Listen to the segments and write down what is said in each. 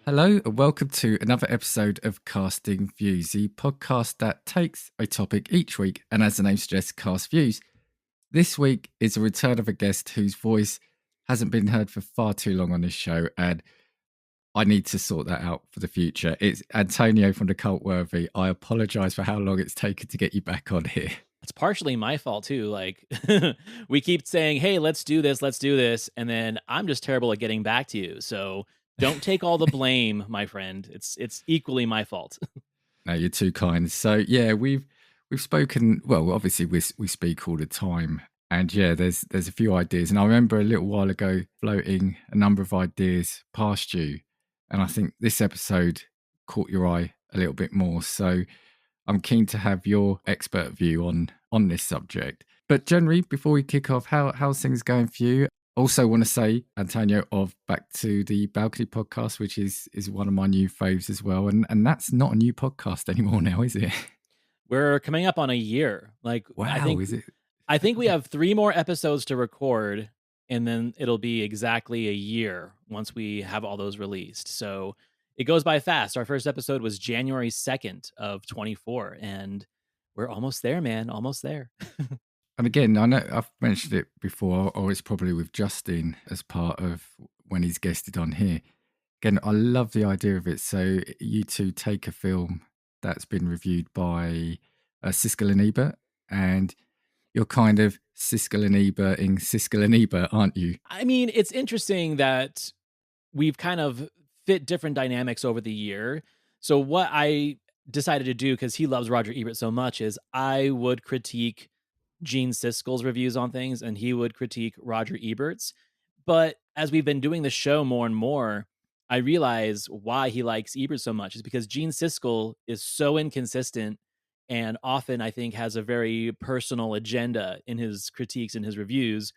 Hello and welcome to another episode of Casting Views, the podcast that takes a topic each week and, as the name suggests, cast views. This week is a return of a guest whose voice hasn't been heard for far too long on this show, and I need to sort that out for the future. It's Antonio from The Cultworthy. I apologise for how long it's taken to get you back on here. It's partially my fault too. Like we keep saying, "Hey, let's do this," and then I'm just terrible at getting back to you. So don't take all the blame, my friend. It's equally my fault. No, you're too kind. So yeah, we've spoken. Well, obviously we speak all the time, and yeah, there's a few ideas. And I remember a little while ago floating a number of ideas past you, and I think this episode caught your eye a little bit more. So I'm keen to have your expert view on this subject. But generally, before we kick off, how's things going for you? Also want to say, Antonio, of Back to the Balcony podcast, which is one of my new faves as well. And that's not a new podcast anymore now, is it? We're coming up on a year. Like Wow, is it? I think we have 3 more episodes to record, and then it'll be exactly a year once we have all those released. So it goes by fast. Our first episode was January 2nd of 24, and we're almost there, man. Almost there. And again, I know I've mentioned it before, or it's probably with Justin as part of when he's guested on here. Again, I love the idea of it. So you two take a film that's been reviewed by Siskel and Ebert, and you're kind of Siskel and Eberting Siskel and Ebert, aren't you? I mean, it's interesting that we've kind of fit different dynamics over the year. So what I decided to do, because he loves Roger Ebert so much, is I would critique Gene Siskel's reviews on things and he would critique Roger Ebert's. But as we've been doing the show more and more, I realize why he likes Ebert so much is because Gene Siskel is so inconsistent and often I think has a very personal agenda in his critiques and his reviews,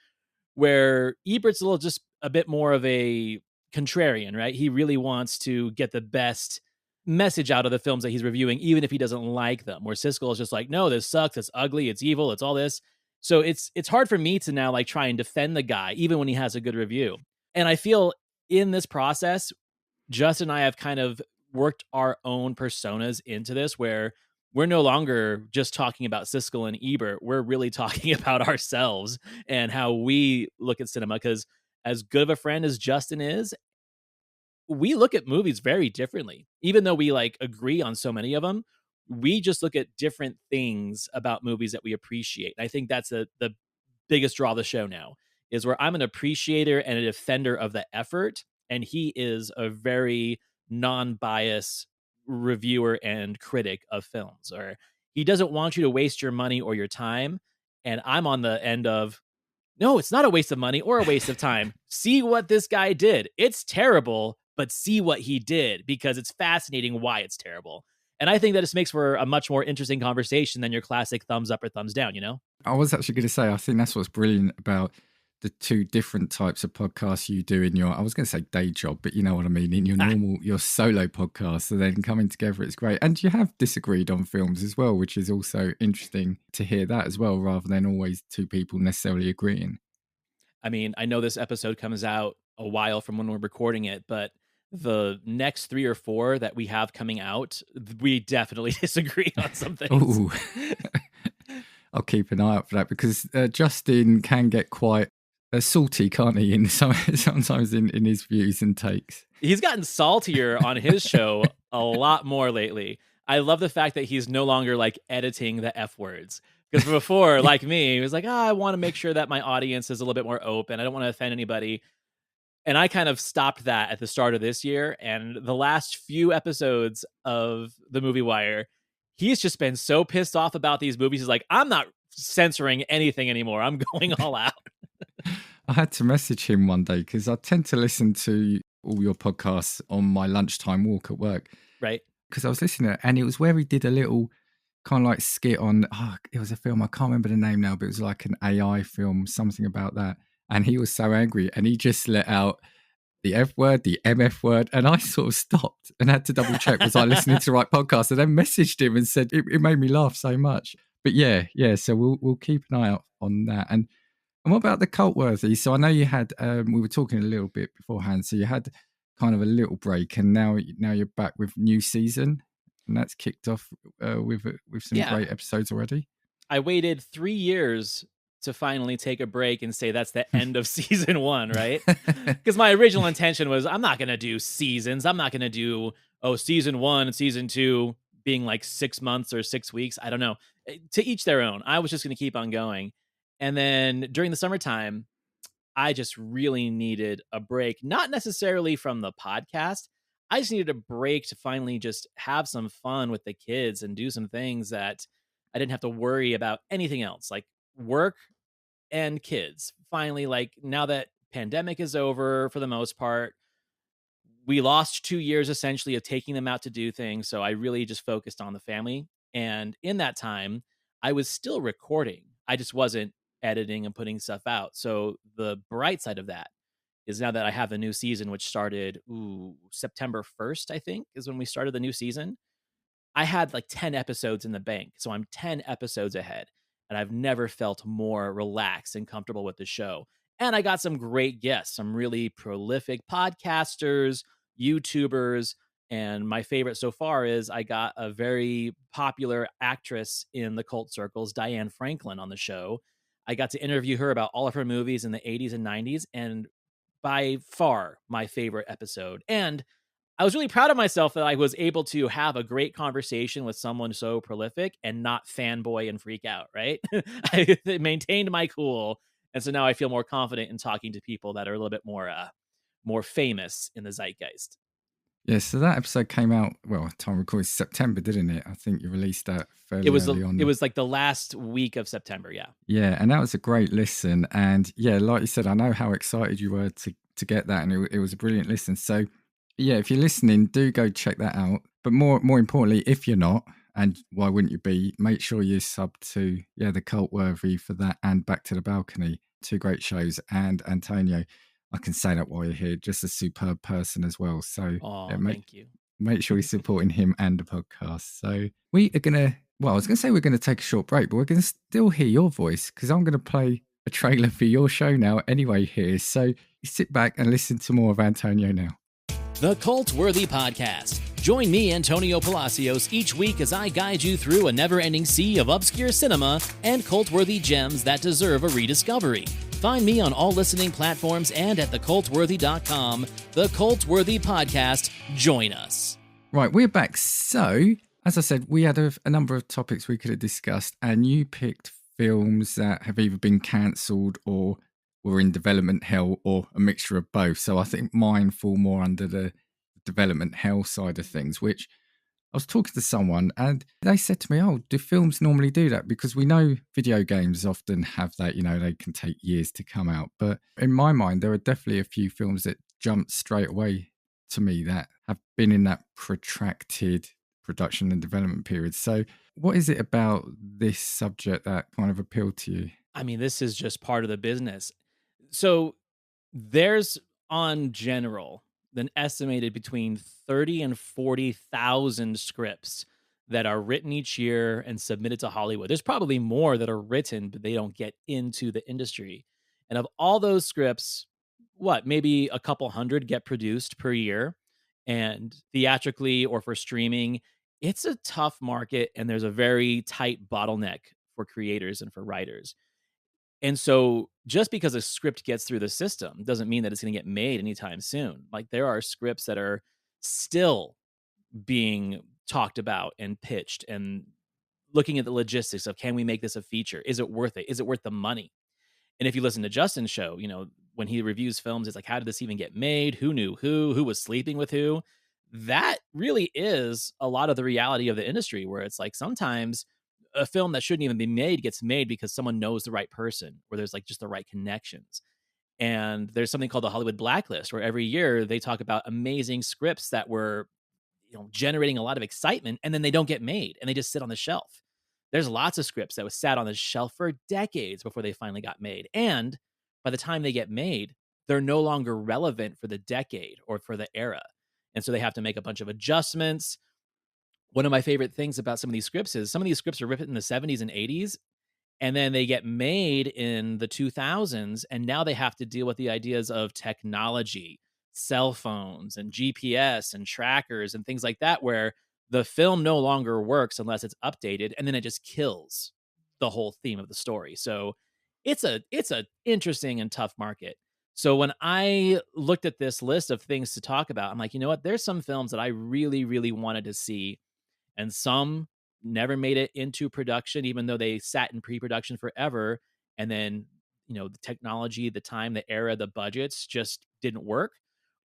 where Ebert's a little just a bit more of a contrarian, right? He really wants to get the best message out of the films that he's reviewing, even if he doesn't like them. Where Siskel is just like, no, this sucks, it's ugly, it's evil, it's all this. So it's hard for me to now like try and defend the guy, even when he has a good review. And I feel in this process, Justin and I have kind of worked our own personas into this where we're no longer just talking about Siskel and Ebert. We're really talking about ourselves and how we look at cinema. Because as good of a friend as Justin is, we look at movies very differently. Even though we like agree on so many of them, we just look at different things about movies that we appreciate. I think that's the biggest draw of the show now is where I'm an appreciator and a defender of the effort, and he is a very non-biased reviewer and critic of films. Or he doesn't want you to waste your money or your time, and I'm on the end of no, it's not a waste of money or a waste of time. See what this guy did. It's terrible, but see what he did because it's fascinating why it's terrible. And I think that this makes for a much more interesting conversation than your classic thumbs up or thumbs down, you know? I was actually going to say, I think that's what's brilliant about the two different types of podcasts you do in your, I was going to say day job, but you know what I mean, in your normal, your solo podcast. So then coming together, it's great. And you have disagreed on films as well, which is also interesting to hear that as well, rather than always two people necessarily agreeing. I mean, I know this episode comes out a while from when we're recording it, but the next 3 or 4 that we have coming out, we definitely disagree on some things. Ooh. I'll keep an eye out for that because Justin can get quite salty, can't he? Sometimes in his views and takes. He's gotten saltier on his show a lot more lately. I love the fact that he's no longer like editing the F words. Because before, like me, he was like, I want to make sure that my audience is a little bit more open. I don't want to offend anybody. And I kind of stopped that at the start of this year. And the last few episodes of The Movie Wire, he's just been so pissed off about these movies. He's like, I'm not censoring anything anymore. I'm going all out. I had to message him one day because I tend to listen to all your podcasts on my lunchtime walk at work. Right. Because I was listening to it, and it was where he did a little kind of like skit on, it was a film, I can't remember the name now, but it was like an AI film, something about that. And he was so angry and he just let out the F word, the MF word. And I sort of stopped and had to double check, was I listening to the right podcast? And then messaged him and said, it made me laugh so much. But yeah. So we'll keep an eye out on that. And what about The Cultworthy? So I know you had, we were talking a little bit beforehand. So you had kind of a little break, and now you're back with new season, and that's kicked off with some Yeah. great episodes already. I waited 3 years to finally take a break and say that's the end of season 1, right? Because my original intention was, I'm not gonna do seasons. I'm not gonna do, oh, season 1 and season 2 being like 6 months or 6 weeks. I don't know. To each their own. I was just gonna keep on going. And then during the summertime, I just really needed a break, not necessarily from the podcast. I just needed a break to finally just have some fun with the kids and do some things that I didn't have to worry about anything else, like work and kids. Finally, like now that pandemic is over for the most part, we lost 2 years essentially of taking them out to do things, so I really just focused on the family, and in that time, I was still recording. I just wasn't editing and putting stuff out. So the bright side of that is now that I have the new season, which started, September 1st, I think, is when we started the new season. I had like 10 episodes in the bank, so I'm 10 episodes ahead, and I've never felt more relaxed and comfortable with the show. And I got some great guests, some really prolific podcasters, YouTubers, and my favorite so far is I got a very popular actress in the cult circles, Diane Franklin, on the show. I got to interview her about all of her movies in the 80s and 90s, and by far my favorite episode. And I was really proud of myself that I was able to have a great conversation with someone so prolific and not fanboy and freak out, right? I maintained my cool, and so now I feel more confident in talking to people that are a little bit more famous in the zeitgeist. Yeah, so that episode came out, well, time recording September, didn't it? I think you released that fairly early It on. was like the last week of September, yeah. Yeah, and that was a great listen. And yeah, like you said, I know how excited you were to get that, and it was a brilliant listen. So yeah, if you're listening, do go check that out. But more importantly, if you're not, and why wouldn't you be, make sure you sub to the Cultworthy for that and Back to the Balcony. Two great shows. And Antonio, I can say that while you're here, just a superb person as well. So yeah, Oh, thank you. make sure you're supporting him and the podcast. So we are gonna, well, I was gonna say we're gonna take a short break, but we're gonna still hear your voice because I'm gonna play a trailer for your show now anyway here. So you sit back and listen to more of Antonio now. The Cultworthy Podcast. Join me, Antonio Palacios, each week as I guide you through a never-ending sea of obscure cinema and cult-worthy gems that deserve a rediscovery. Find me on all listening platforms and at thecultworthy.com. The Cultworthy Podcast. Join us. Right, we're back. So, as I said, we had a number of topics we could have discussed, and you picked films that have either been cancelled or were in development hell or a mixture of both. So I think mine fall more under the development hell side of things, which I was talking to someone and they said to me, oh, do films normally do that? Because we know video games often have that, they can take years to come out. But in my mind, there are definitely a few films that jump straight away to me that have been in that protracted production and development period. So what is it about this subject that kind of appealed to you? I mean, this is just part of the business. So there's on general an estimated between 30 and 40,000 scripts that are written each year and submitted to Hollywood. There's probably more that are written, but they don't get into the industry. And of all those scripts, maybe a couple hundred get produced per year. And theatrically or for streaming, it's a tough market and there's a very tight bottleneck for creators and for writers. And so just because a script gets through the system doesn't mean that it's going to get made anytime soon. Like there are scripts that are still being talked about and pitched and looking at the logistics of, can we make this a feature? Is it worth it? Is it worth the money? And if you listen to Justin's show, when he reviews films, it's like, how did this even get made? Who knew who? Who was sleeping with who? That really is a lot of the reality of the industry, where it's like sometimes a film that shouldn't even be made gets made because someone knows the right person, or there's like just the right connections. And there's something called the Hollywood Blacklist, where every year they talk about amazing scripts that were, generating a lot of excitement, and then they don't get made and they just sit on the shelf. There's lots of scripts that was sat on the shelf for decades before they finally got made. And by the time they get made, they're no longer relevant for the decade or for the era. And so they have to make a bunch of adjustments. One of my favorite things about some of these scripts is some of these scripts are written in the 70s and 80s, and then they get made in the 2000s, and now they have to deal with the ideas of technology, cell phones and GPS and trackers and things like that, where the film no longer works unless it's updated, and then it just kills the whole theme of the story. So it's a interesting and tough market. So when I looked at this list of things to talk about, I'm like, you know what? There's some films that I really, really wanted to see, and some never made it into production, even though they sat in pre-production forever. And then, the technology, the time, the era, the budgets just didn't work,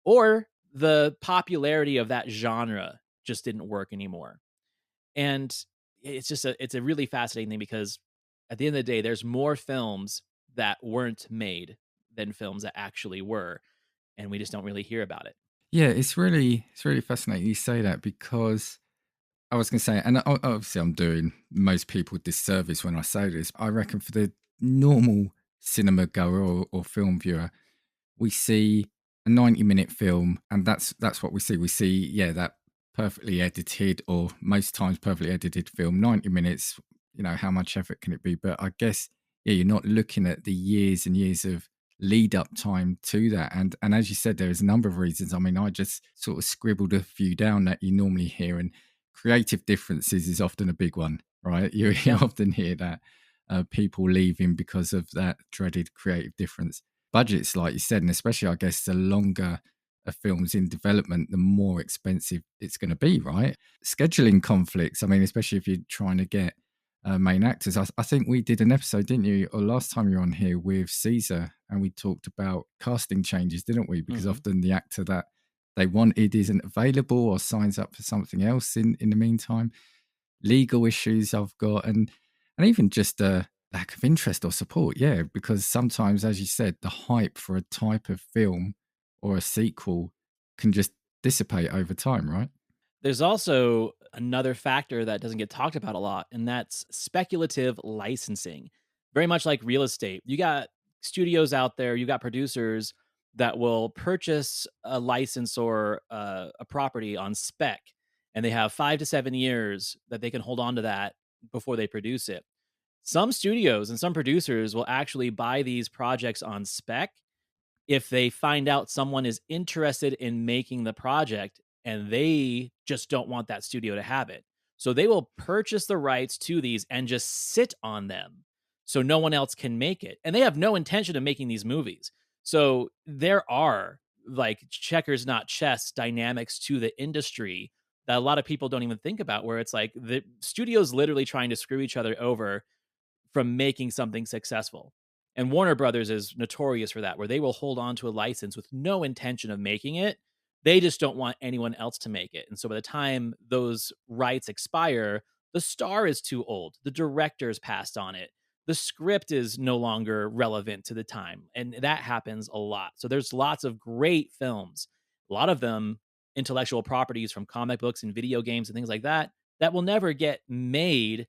or the popularity of that genre just didn't work anymore. And it's a really fascinating thing, because at the end of the day, there's more films that weren't made than films that actually were, and we just don't really hear about it. Yeah, it's really fascinating you say that because I was going to say, and obviously I'm doing most people disservice when I say this. I reckon for the normal cinema goer or film viewer, we see a 90-minute film, and that's what we see. We see, yeah, that perfectly edited, or most times perfectly edited film, 90 minutes. How much effort can it be? But I guess, yeah, you're not looking at the years and years of lead up time to that. And as you said, there's a number of reasons. I mean, I just sort of scribbled a few down that you normally hear, and creative differences is often a big one, right? You Yeah. often hear that people leaving because of that dreaded creative difference. Budgets, like you said, and especially, I guess, the longer a film's in development, the more expensive it's going to be, right? Scheduling conflicts, I mean, especially if you're trying to get main actors. I think we did an episode, didn't you, or last time you were on here with Caesar, and we talked about casting changes, didn't we? Because Hmm. often the actor that they wanted isn't available or signs up for something else in the meantime. Legal issues I've got, and even just a lack of interest or support. Yeah, because sometimes, as you said, the hype for a type of film or a sequel can just dissipate over time, right? There's also another factor that doesn't get talked about a lot, and that's speculative licensing. Very much like real estate. You got studios out there, you got producers that will purchase a license or a property on spec, and they have 5 to 7 years that they can hold on to that before they produce it. Some studios and some producers will actually buy these projects on spec if they find out someone is interested in making the project and they just don't want that studio to have it. So they will purchase the rights to these and just sit on them so no one else can make it. And they have no intention of making these movies. So there are, like, checkers not chess dynamics to the industry that a lot of people don't even think about, where it's like the studios literally trying to screw each other over from making something successful. And Warner Brothers is notorious for that, where they will hold on to a license with no intention of making it. They just don't want anyone else to make it. And so by the time those rights expire, the star is too old. The director's passed on it. The script is no longer relevant to the time. And that happens a lot. So there's lots of great films, a lot of them intellectual properties from comic books and video games and things like that, that will never get made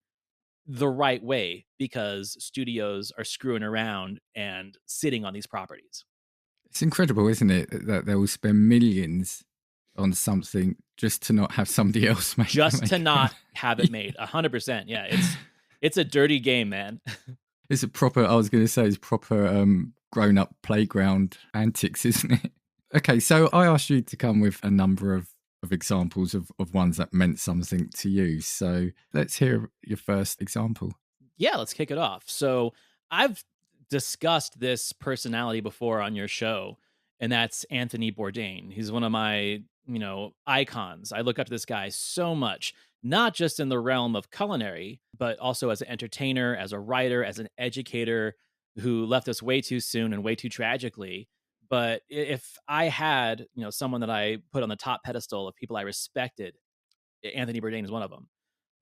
the right way because studios are screwing around and sitting on these properties It's incredible, isn't it, that they will spend millions on something just to not have somebody else make just to make it. not have it Yeah. made. 100%. Yeah, it's a dirty game, man. It's a proper, I was going to say, it's proper grown up playground antics, isn't it? Okay, so I asked you to come with a number of examples of ones that meant something to you. So let's hear your first example. Yeah, let's kick it off. So, I've discussed this personality before on your show, and that's Anthony Bourdain. He's one of my, icons. I look up to this guy so much, not just in the realm of culinary, but also as an entertainer, as a writer, as an educator who left us way too soon and way too tragically. But if I had, someone that I put on the top pedestal of people I respected, Anthony Bourdain is one of them.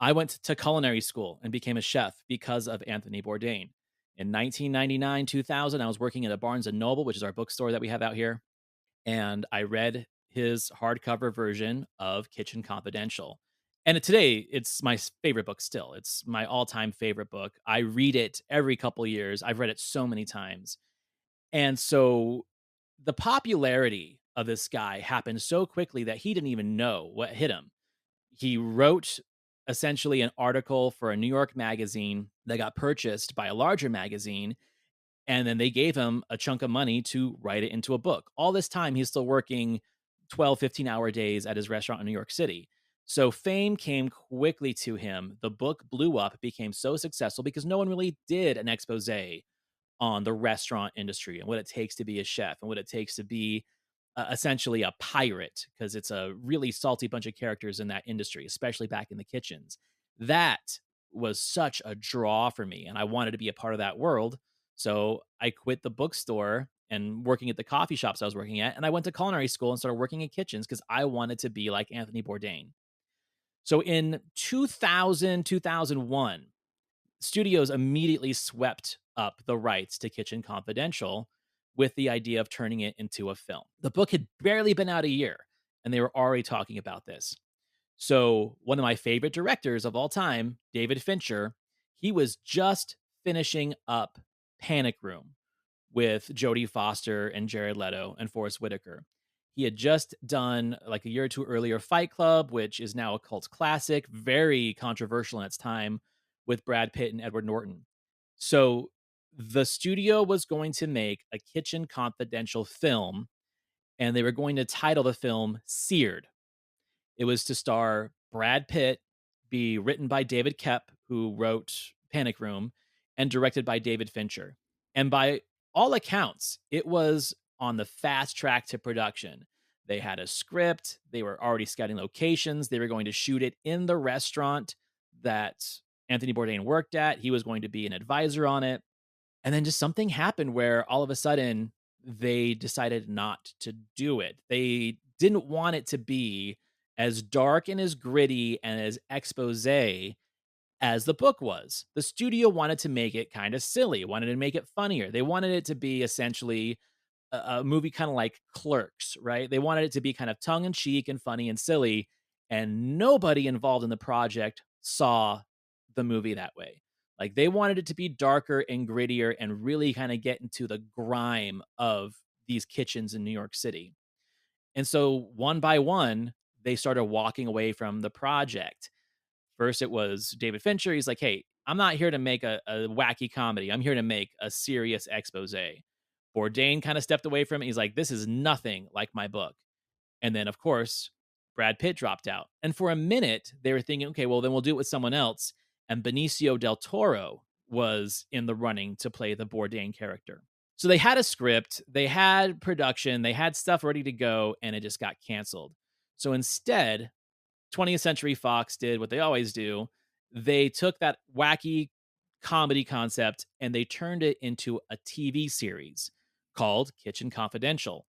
I went to culinary school and became a chef because of Anthony Bourdain. In 1999, 2000, I was working at a Barnes and Noble, which is our bookstore that we have out here, and I read his hardcover version of Kitchen Confidential. And today, it's my favorite book still. It's my all-time favorite book. I read it every couple years. I've read it so many times. And so the popularity of this guy happened so quickly that he didn't even know what hit him. He wrote essentially an article for a New York magazine that got purchased by a larger magazine, And then they gave him a chunk of money to write it into a book. All this time, he's still working 12, 15-hour days at his restaurant in New York City. So fame came quickly to him. The book blew up, became so successful because no one really did an expose on the restaurant industry and what it takes to be a chef and what it takes to be essentially a pirate, because it's a really salty bunch of characters in that industry, especially back in the kitchens. That was such a draw for me, and I wanted to be a part of that world. So I quit the bookstore and working at the coffee shops I was working at, and I went to culinary school and started working in kitchens because I wanted to be like Anthony Bourdain. So in 2000, 2001, studios immediately swept up the rights to Kitchen Confidential with the idea of turning it into a film. The book had barely been out a year, and they were already talking about this. So, one of my favorite directors of all time, David Fincher, he was just finishing up Panic Room with Jodie Foster and Jared Leto and Forest Whitaker. He had just done, like a year or two earlier, Fight Club, which is now a cult classic, very controversial in its time, with Brad Pitt and Edward Norton. So the studio was going to make a Kitchen Confidential film, and they were going to title the film Seared. It was to star Brad Pitt, be written by David Koepp, who wrote Panic Room, and directed by David Fincher. And by all accounts, it was on the fast track to production. They had a script, they were already scouting locations, they were going to shoot it in the restaurant that Anthony Bourdain worked at. He was going to be an advisor on it. And then just something happened where all of a sudden they decided not to do it. They didn't want it to be as dark and as gritty and as expose as the book was. The studio wanted to make it kind of silly, wanted to make it funnier. They wanted it to be essentially a movie kind of like Clerks, right? They wanted it to be kind of tongue in cheek and funny and silly. And nobody involved in the project saw the movie that way. Like they wanted it to be darker and grittier and really kind of get into the grime of these kitchens in New York City. And so one by one, they started walking away from the project. First, it was David Fincher. He's like, hey, I'm not here to make a wacky comedy. I'm here to make a serious expose. Bourdain kind of stepped away from it. He's like, this is nothing like my book. And then, of course, Brad Pitt dropped out. And for a minute, they were thinking, okay, well, then we'll do it with someone else. And Benicio del Toro was in the running to play the Bourdain character. So they had a script, they had production, they had stuff ready to go, and it just got canceled. So instead, 20th Century Fox did what they always do. They took that wacky comedy concept and they turned it into a TV series called Kitchen Confidential.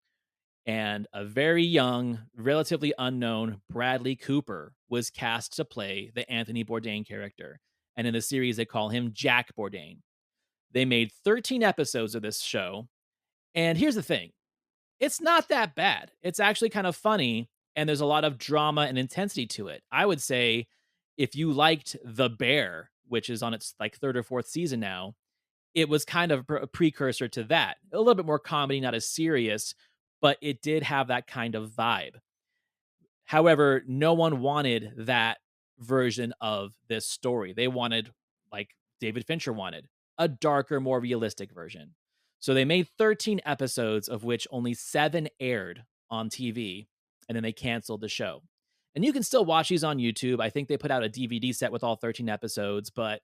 And a very young, relatively unknown Bradley Cooper was cast to play the Anthony Bourdain character. And in the series, they call him Jack Bourdain. They made 13 episodes of this show. And here's the thing, it's not that bad. It's actually kind of funny, and there's a lot of drama and intensity to it. I would say if you liked The Bear, which is on its like third or fourth season now, it was kind of a precursor to that. A little bit more comedy, not as serious, but it did have that kind of vibe. However, no one wanted that version of this story. They wanted, like David Fincher wanted, a darker, more realistic version. So they made 13 episodes, of which only 7 aired on TV, and then they canceled the show. And you can still watch these on YouTube. I think they put out a DVD set with all 13 episodes, but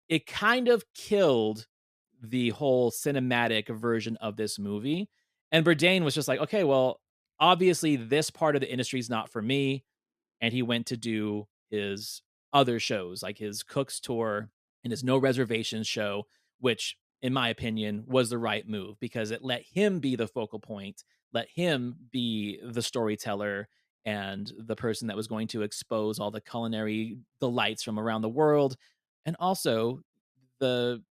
it kind of killed the whole cinematic version of this movie. And Bourdain was just like, okay, well, obviously this part of the industry is not for me. And he went to do his other shows, like his Cook's Tour and his No Reservations show, which, in my opinion, was the right move because it let him be the focal point, let him be the storyteller and the person that was going to expose all the culinary delights from around the world, and also the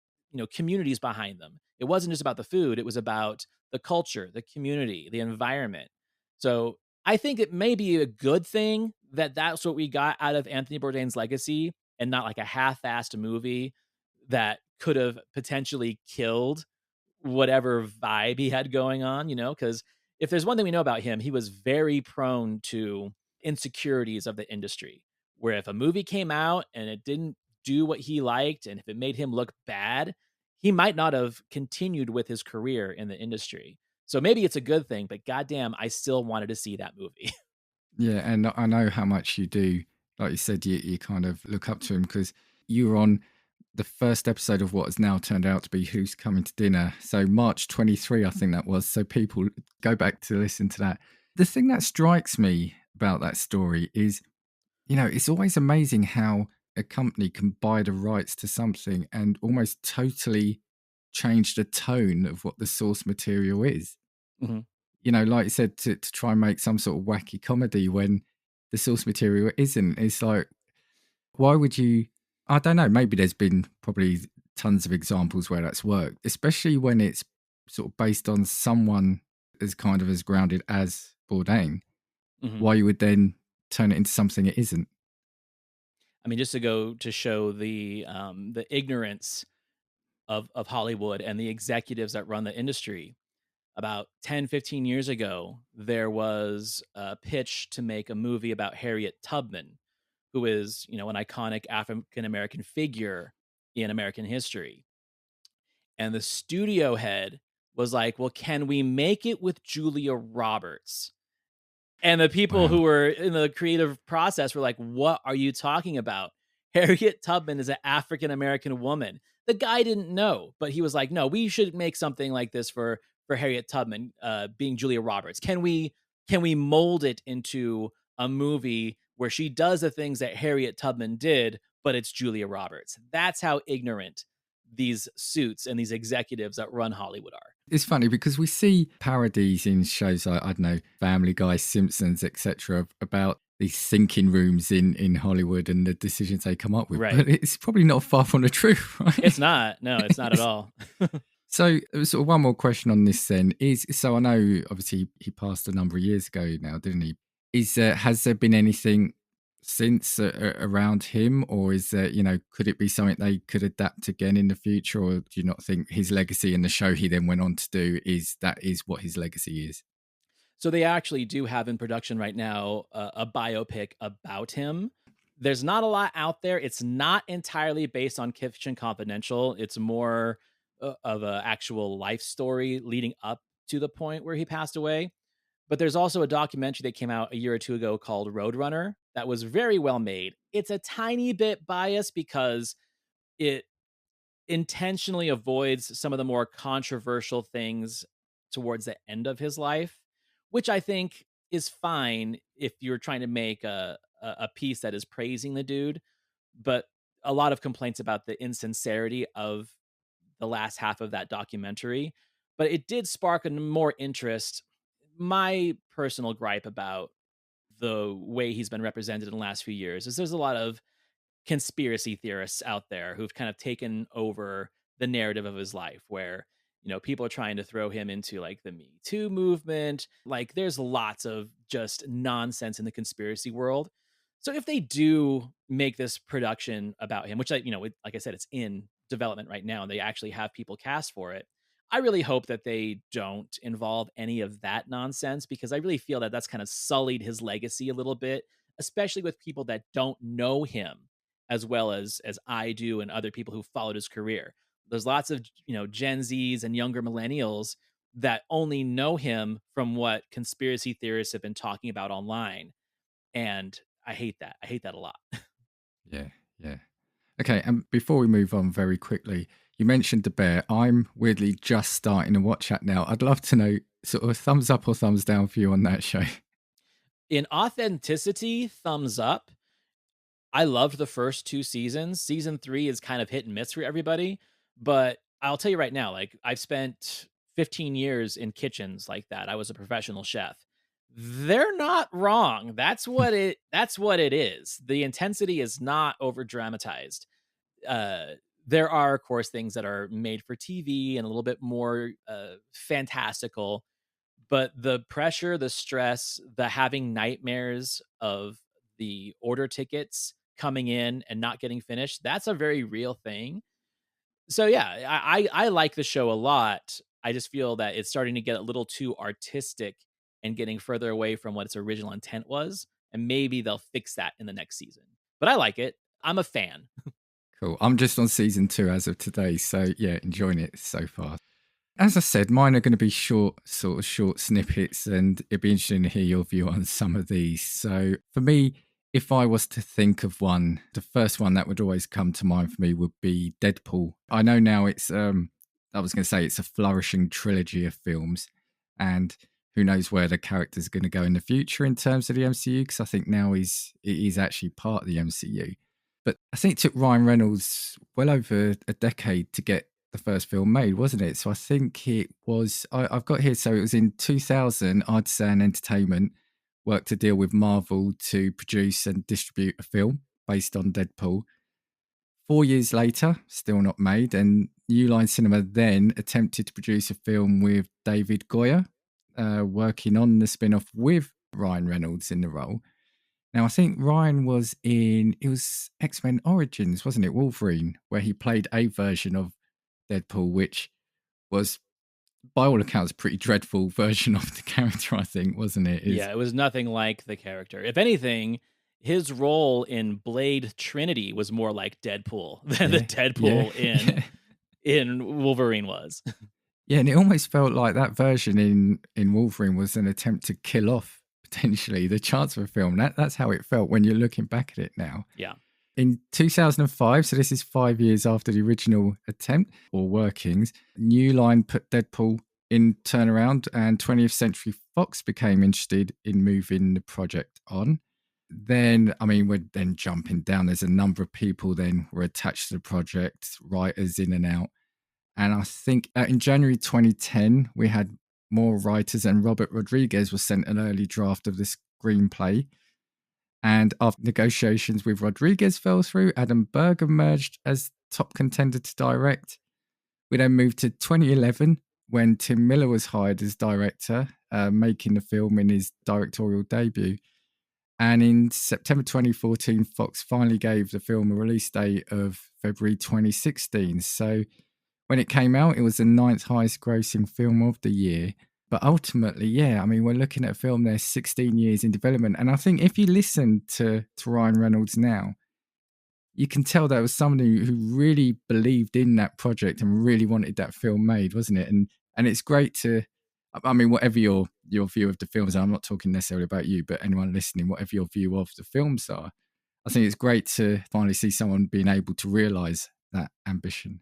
communities behind them. It wasn't just about the food, it was about the culture, the community, the environment. So I think it may be a good thing that that's what we got out of Anthony Bourdain's legacy and not like a half-assed movie that could have potentially killed whatever vibe he had going on, because if there's one thing we know about him, he was very prone to insecurities of the industry. Where if a movie came out and it didn't do what he liked, and if it made him look bad, he might not have continued with his career in the industry. So maybe it's a good thing, but goddamn, I still wanted to see that movie. Yeah, and I know how much you do. Like you said, you kind of look up to him because you were on the first episode of what has now turned out to be Who's Coming to Dinner. So March 23, I think that was. So people go back to listen to that. The thing that strikes me about that story is, it's always amazing how a company can buy the rights to something and almost totally change the tone of what the source material is. Mhm. Like you said, to try and make some sort of wacky comedy when the source material isn't. It's like, why would you? I don't know. Maybe there's been probably tons of examples where that's worked, especially when it's sort of based on someone as kind of as grounded as Bourdain. Mhm. Why you would then turn it into something it isn't? I mean, just to go to show the ignorance of Hollywood and the executives that run the industry. About 10, 15 years ago, there was a pitch to make a movie about Harriet Tubman, who is, an iconic African American figure in American history. And the studio head was like, "Well, can we make it with Julia Roberts?" And the people who Wow. were in the creative process were like, "What are you talking about? Harriet Tubman is an African American woman." The guy didn't know, but he was like, "No, we should make something like this for Harriet Tubman, being Julia Roberts. Can we mold it into a movie where she does the things that Harriet Tubman did, but it's Julia Roberts?" That's how ignorant these suits and these executives that run Hollywood are. It's funny because we see parodies in shows like, I don't know, Family Guy, Simpsons, etc., about these thinking rooms in Hollywood and the decisions they come up with. Right. But it's probably not far from the truth, It's right? not. No, it's not at all. So, sort of one more question on this then is, so I know obviously he passed a number of years ago now, didn't he? Has there been anything since around him, or is there, could it be something they could adapt again in the future, or do you not think his legacy and the show he then went on to do is what his legacy is? So they actually do have in production right now a biopic about him. There's not a lot out there. It's not entirely based on Kitchen Confidential. It's more of a actual life story leading up to the point where he passed away. But there's also a documentary that came out a year or two ago called Roadrunner that was very well made. It's a tiny bit biased because it intentionally avoids some of the more controversial things towards the end of his life, which I think is fine if you're trying to make a piece that is praising the dude. But a lot of complaints about the insincerity of the last half of that documentary. But it did spark a more interest. My personal gripe about the way he's been represented in the last few years is there's a lot of conspiracy theorists out there who've kind of taken over the narrative of his life where people are trying to throw him into like the Me Too movement. Like there's lots of just nonsense in the conspiracy world. So if they do make this production about him, which like I said, it's in development right now and they actually have people cast for it, I really hope that they don't involve any of that nonsense because I really feel that that's kind of sullied his legacy a little bit, especially with people that don't know him as well as I do and other people who followed his career. There's lots of, Gen Zs and younger millennials that only know him from what conspiracy theorists have been talking about online. And I hate that. I hate that a lot. Yeah, yeah. Okay, and before we move on very quickly, you mentioned The Bear. I'm weirdly just starting to watch that now. I'd love to know sort of thumbs up or thumbs down for you on that show. In authenticity, thumbs up. I loved the first 2 seasons. Season 3 is kind of hit and miss for everybody, but I'll tell you right now, like, I've spent 15 years in kitchens like that. I was a professional chef. They're not wrong. That's what it is. The intensity is not over dramatized. Uh, there are, of course, things that are made for TV and a little bit more, fantastical, but the pressure, the stress, the having nightmares of the order tickets coming in and not getting finished, that's a very real thing. So yeah, I like the show a lot. I just feel that it's starting to get a little too artistic and getting further away from what its original intent was, and maybe they'll fix that in the next season. But I like it. I'm a fan. Cool. I'm just on season 2 as of today, so yeah, enjoying it so far. As I said, mine are going to be short, sort of short snippets, and it'd be interesting to hear your view on some of these. So, for me, if I was to think of one, the first one that would always come to mind for me would be Deadpool. I know now I was going to say it's a flourishing trilogy of films, and who knows where the character's going to go in the future in terms of the MCU, because I think now he's actually part of the MCU. But I think it took Ryan Reynolds well over a decade to get the first film made, wasn't it? So I think it was, I've got here, so it was in 2000, Artisan Entertainment worked to deal with Marvel to produce and distribute a film based on Deadpool. 4 years later, still not made, and New Line Cinema then attempted to produce a film with David Goyer, working on the spin off with Ryan Reynolds in the role. Now, I think Ryan was it was X-Men Origins, wasn't it? Wolverine, where he played a version of Deadpool, which was, by all accounts, a pretty dreadful version of the character, I think, wasn't it? Yeah, it was nothing like the character. If anything, his role in Blade Trinity was more like Deadpool than the Yeah, yeah, Deadpool yeah. in Wolverine was. Yeah, and it almost felt like that version in Wolverine was an attempt to kill off potentially the chance of a film. That's how it felt when you're looking back at it now. Yeah. In 2005, so this is 5 years after the original attempt or workings, New Line put Deadpool in turnaround, and 20th Century Fox became interested in moving the project on. Then, I mean, we're then jumping down. There's a number of people then were attached to the project, writers in and out. And I think in January 2010, we had more writers, and Robert Rodriguez was sent an early draft of the screenplay. And after negotiations with Rodriguez fell through, Adam Berg emerged as top contender to direct. We then moved to 2011 when Tim Miller was hired as director, making the film in his directorial debut. And in September 2014, Fox finally gave the film a release date of February 2016. So when it came out, it was the ninth highest grossing film of the year. But ultimately, yeah, I mean, we're looking at a film there 16 years in development. And I think if you listen to Ryan Reynolds now, you can tell there was somebody who really believed in that project and really wanted that film made, wasn't it? And it's great to, I mean, whatever your view of the films are, I'm not talking necessarily about you, but anyone listening, whatever your view of the films are, I think it's great to finally see someone being able to realize that ambition.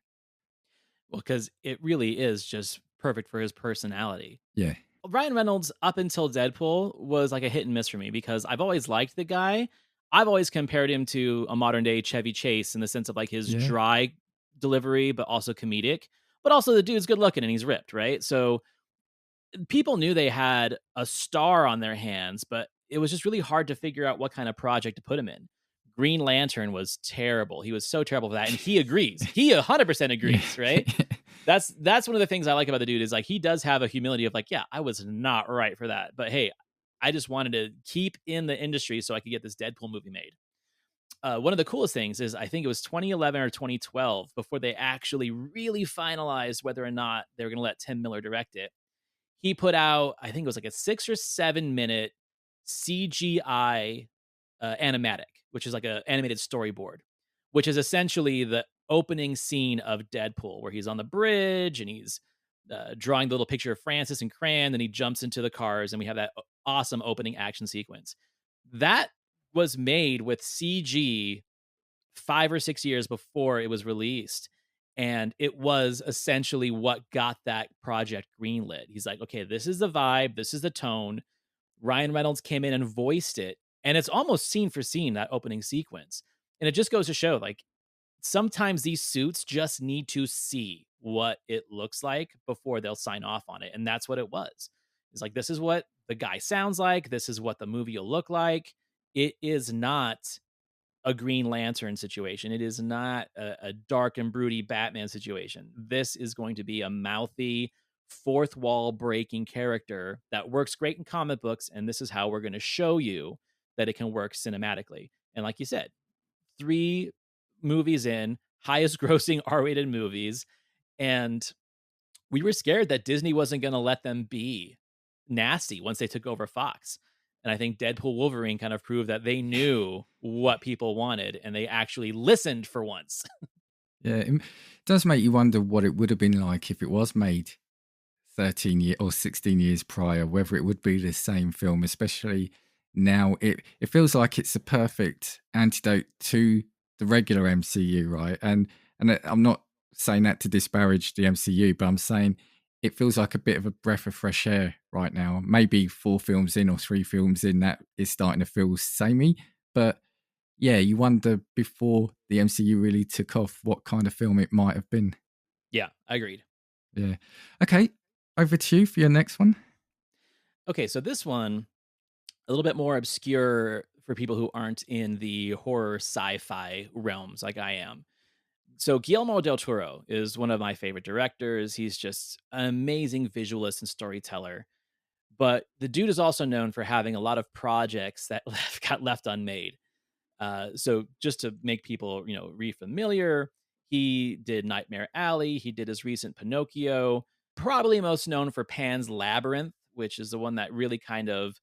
Well, because it really is just perfect for his personality. Yeah. Ryan Reynolds, up until Deadpool, was like a hit and miss for me because I've always liked the guy. I've always compared him to a modern day Chevy Chase in the sense of like his Yeah. dry delivery, but also comedic. But also the dude's good looking and he's ripped, right? So people knew they had a star on their hands, but it was just really hard to figure out what kind of project to put him in. Green Lantern was terrible. He was so terrible for that, and he agrees. He 100% Yeah. agrees, right? That's one of the things I like about the dude is like he does have a humility of like, yeah, I was not right for that, but hey, I just wanted to keep in the industry so I could get this Deadpool movie made. One of the coolest things is I think it was 2011 or 2012 before they actually really finalized whether or not they were going to let Tim Miller direct it. He put out, I think it was like a 6 or 7 minute CGI animatic, which is like a animated storyboard, which is essentially the opening scene of Deadpool, where he's on the bridge and he's drawing the little picture of Francis and Cran, then he jumps into the cars, and we have that awesome opening action sequence. That was made with CG 5 or 6 years before it was released. And it was essentially what got that project greenlit. He's like, okay, this is the vibe, this is the tone. Ryan Reynolds came in and voiced it. And it's almost scene for scene, that opening sequence. And it just goes to show like sometimes these suits just need to see what it looks like before they'll sign off on it. And that's what it was. It's like, this is what the guy sounds like. This is what the movie will look like. It is not a Green Lantern situation. It is not a dark and broody Batman situation. This is going to be a mouthy, fourth wall breaking character that works great in comic books. And this is how we're going to show you that it can work cinematically. And like you said, 3 movies in, highest grossing R-rated movies. And we were scared that Disney wasn't going to let them be nasty once they took over Fox. And I think Deadpool Wolverine kind of proved that they knew what people wanted and they actually listened for once. Yeah, it does make you wonder what it would have been like if it was made 13 year or 16 years prior, whether it would be the same film, especially now. It feels like it's a perfect antidote to the regular MCU, right? And I'm not saying that to disparage the MCU, but I'm saying it feels like a bit of a breath of fresh air right now. Maybe 4 films in or 3 films in, that is starting to feel samey, but yeah, you wonder before the MCU really took off what kind of film it might have been. Yeah, I agreed. Yeah. Okay, over to you for your next one. Okay, so this one, a little bit more obscure for people who aren't in the horror sci-fi realms like I am. So Guillermo del Toro is one of my favorite directors. He's just an amazing visualist and storyteller. But the dude is also known for having a lot of projects that got left unmade. So just to make people, re-familiar, he did Nightmare Alley. He did his recent Pinocchio. Probably most known for Pan's Labyrinth, which is the one that really kind of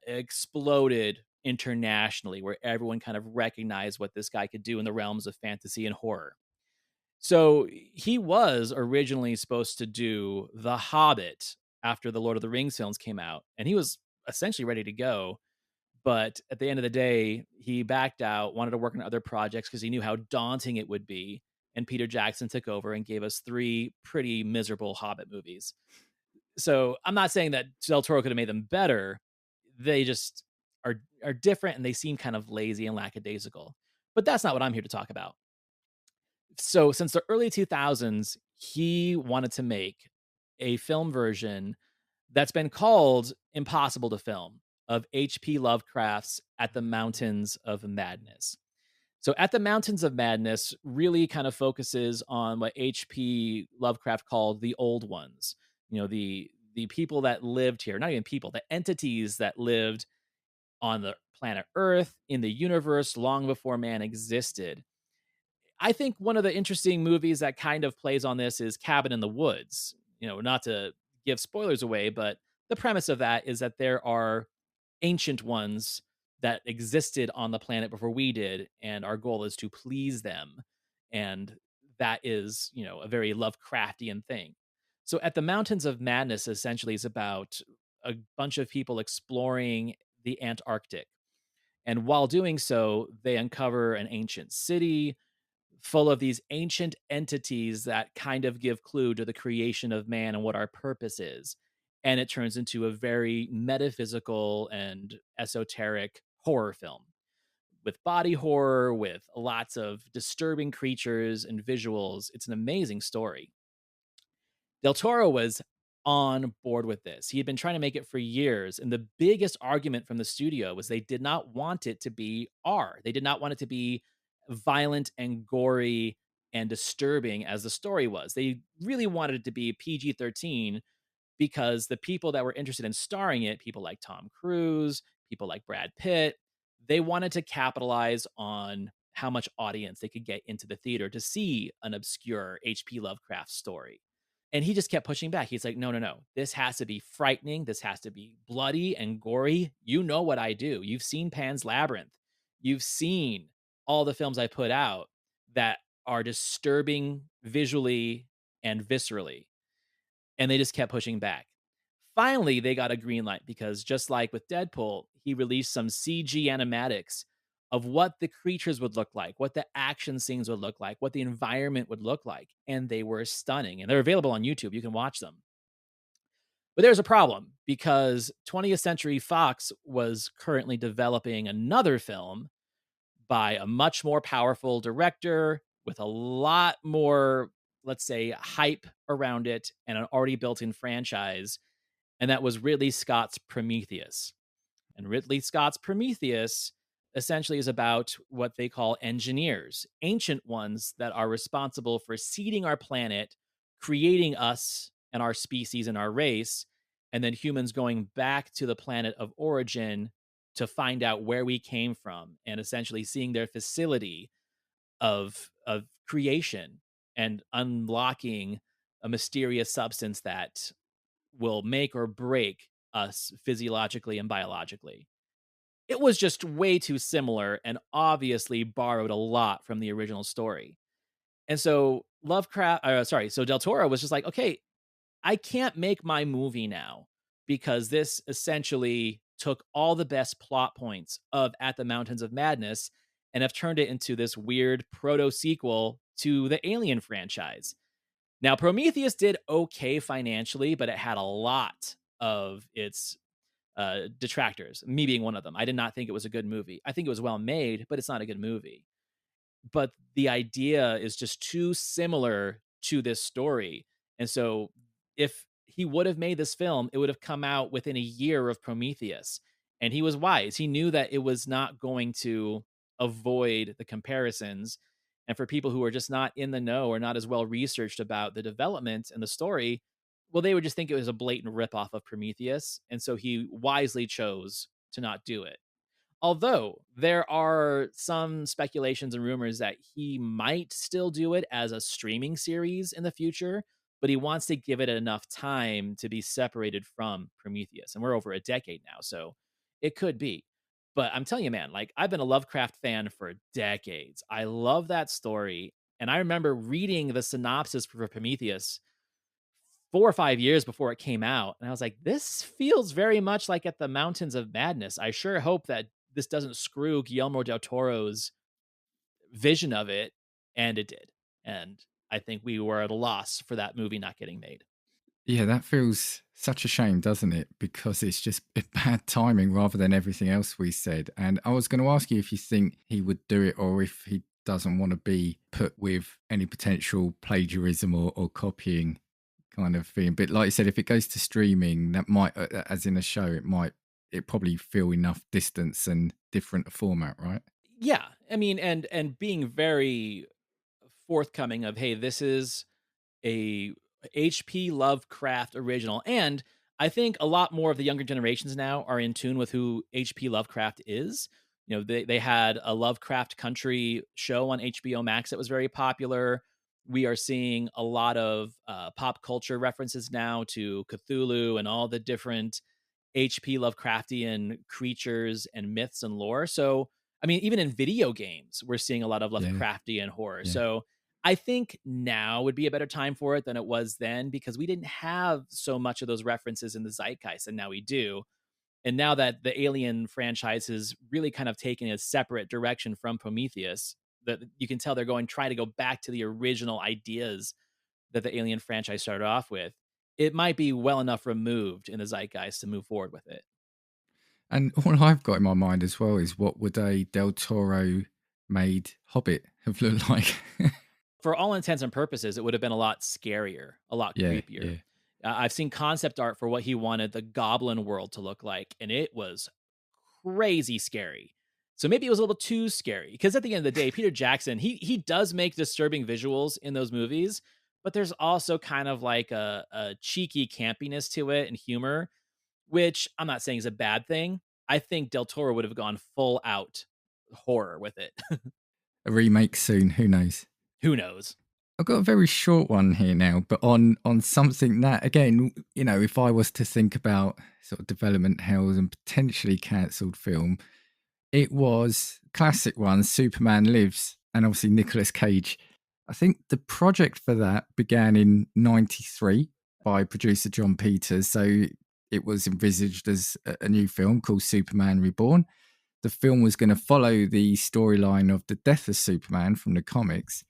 exploded internationally, where everyone kind of recognized what this guy could do in the realms of fantasy and horror. So he was originally supposed to do The Hobbit after the Lord of the Rings films came out, and he was essentially ready to go. But at the end of the day, he backed out, wanted to work on other projects because he knew how daunting it would be. And Peter Jackson took over and gave us three pretty miserable Hobbit movies. So I'm not saying that Del Toro could have made them better. They just are different and they seem kind of lazy and lackadaisical. But that's not what I'm here to talk about. So since the early 2000s, he wanted to make a film version that's been called impossible to film of H.P. Lovecraft's At the Mountains of Madness. So At the Mountains of Madness really kind of focuses on what H.P. Lovecraft called the old ones. The people that lived here, not even people, the entities that lived on the planet Earth in the universe long before man existed. I think one of the interesting movies that kind of plays on this is Cabin in the Woods. Not to give spoilers away, but the premise of that is that there are ancient ones that existed on the planet before we did, and our goal is to please them. And that is, a very Lovecraftian thing. So, At the Mountains of Madness essentially is about a bunch of people exploring the Antarctic. And while doing so, they uncover an ancient city full of these ancient entities that kind of give clue to the creation of man and what our purpose is. And it turns into a very metaphysical and esoteric horror film with body horror, with lots of disturbing creatures and visuals. It's an amazing story. Del Toro was on board with this. He had been trying to make it for years. And the biggest argument from the studio was they did not want it to be R. They did not want it to be violent and gory and disturbing as the story was. They really wanted it to be PG-13 because the people that were interested in starring it, people like Tom Cruise, people like Brad Pitt, they wanted to capitalize on how much audience they could get into the theater to see an obscure H.P. Lovecraft story. And he just kept pushing back. He's like, no, no, no. This has to be frightening. This has to be bloody and gory. You know what I do. You've seen Pan's Labyrinth. You've seen all the films I put out that are disturbing visually and viscerally. And they just kept pushing back. Finally, they got a green light because just like with Deadpool, he released some CG animatics of what the creatures would look like, what the action scenes would look like, what the environment would look like, and they were stunning. And they're available on YouTube. You can watch them. But there's a problem because 20th Century Fox was currently developing another film by a much more powerful director with a lot more, let's say, hype around it and an already built in franchise. And that was Ridley Scott's Prometheus. And Ridley Scott's Prometheus essentially is about what they call engineers, ancient ones that are responsible for seeding our planet, creating us and our species and our race, and then humans going back to the planet of origin to find out where we came from and essentially seeing their facility of creation and unlocking a mysterious substance that will make or break us physiologically and biologically. It was just way too similar and obviously borrowed a lot from the original story. And so so Del Toro was just like, okay, I can't make my movie now because this essentially took all the best plot points of At the Mountains of Madness and have turned it into this weird proto sequel to the Alien franchise. Now, Prometheus did okay financially, but it had a lot of its detractors, me being one of them. I did not think it was a good movie. I think it was well made, but it's not a good movie. But the idea is just too similar to this story. And so if he would have made this film, it would have come out within a year of Prometheus. And he was wise. He knew that it was not going to avoid the comparisons. And for people who are just not in the know or not as well researched about the development and the story, well, they would just think it was a blatant ripoff of Prometheus. And so he wisely chose to not do it. Although there are some speculations and rumors that he might still do it as a streaming series in the future, but he wants to give it enough time to be separated from Prometheus. And we're over a decade now, so it could be. But I'm telling you, man, like I've been a Lovecraft fan for decades. I love that story. And I remember reading the synopsis for Prometheus 4 or 5 years before it came out, and I was like, "This feels very much like At the Mountains of Madness." I sure hope that this doesn't screw Guillermo del Toro's vision of it, and it did. And I think we were at a loss for that movie not getting made. Yeah, that feels such a shame, doesn't it? Because it's just bad timing rather than everything else we said. And I was going to ask you if you think he would do it or if he doesn't want to be put with any potential plagiarism or copying kind of thing. But like you said, if it goes to streaming, that might, as in a show, it probably feel enough distance and different format, right? Yeah, I mean, and being very forthcoming of, "Hey, this is a H.P. Lovecraft original." And I think a lot more of the younger generations now are in tune with who H.P. Lovecraft is. You know, they had a Lovecraft Country show on HBO Max that was very popular. We are seeing a lot of pop culture references now to Cthulhu and all the different H.P. Lovecraftian creatures and myths and lore. So, I mean, even in video games, we're seeing a lot of Yeah, Lovecraftian horror. yeah. So, I think now would be a better time for it than it was then because we didn't have so much of those references in the zeitgeist, and now we do. And now that the Alien franchise is really kind of taking a separate direction from Prometheus, that you can tell they're going try to go back to the original ideas that the Alien franchise started off with. It might be well enough removed in the zeitgeist to move forward with it. And all I've got in my mind as well is what would a Del Toro made Hobbit have looked like? For all intents and purposes, it would have been a lot scarier, a lot Yeah, creepier. yeah. I've seen concept art for what he wanted the goblin world to look like, and it was crazy scary. So maybe it was a little too scary because at the end of the day, Peter Jackson, he does make disturbing visuals in those movies, but there's also kind of like a cheeky campiness to it and humor, which I'm not saying is a bad thing. I think Del Toro would have gone full out horror with it. A remake soon, who knows? Who knows? I've got a very short one here now, but on something that again, if I was to think about sort of development hells and potentially cancelled film, it was classic one, Superman Lives, and obviously Nicolas Cage. I think the project for that began in '93 by producer John Peters. So it was envisaged as a new film called Superman Reborn. The film was going to follow the storyline of the death of Superman from the comics.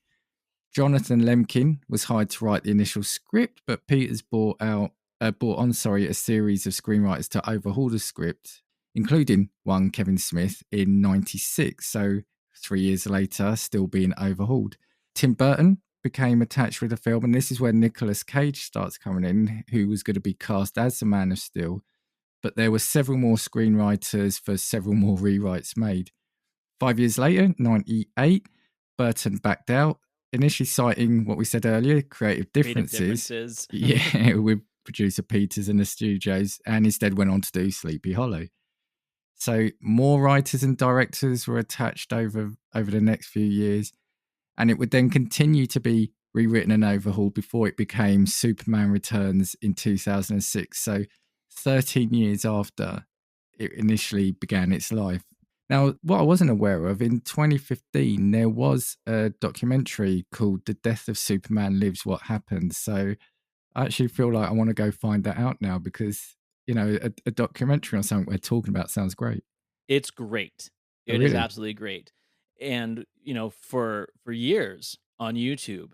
Jonathan Lemkin was hired to write the initial script, but Peters brought on a series of screenwriters to overhaul the script, including one Kevin Smith in '96. So 3 years later, still being overhauled. Tim Burton became attached with the film, and this is where Nicolas Cage starts coming in, who was going to be cast as the Man of Steel. But there were several more screenwriters for several more rewrites made. 5 years later, '98, Burton backed out, initially citing what we said earlier, creative Creative differences. differences. Yeah, with producer Peters and the studios, and instead went on to do Sleepy Hollow. So more writers and directors were attached over the next few years, and it would then continue to be rewritten and overhauled before it became Superman Returns in 2006. So 13 years after it initially began its life. Now, what I wasn't aware of, in 2015, there was a documentary called The Death of Superman Lives: What Happened. So I actually feel like I want to go find that out now because, a documentary on something we're talking about sounds great. It's great. Oh, It is really? absolutely great. And, for years on YouTube,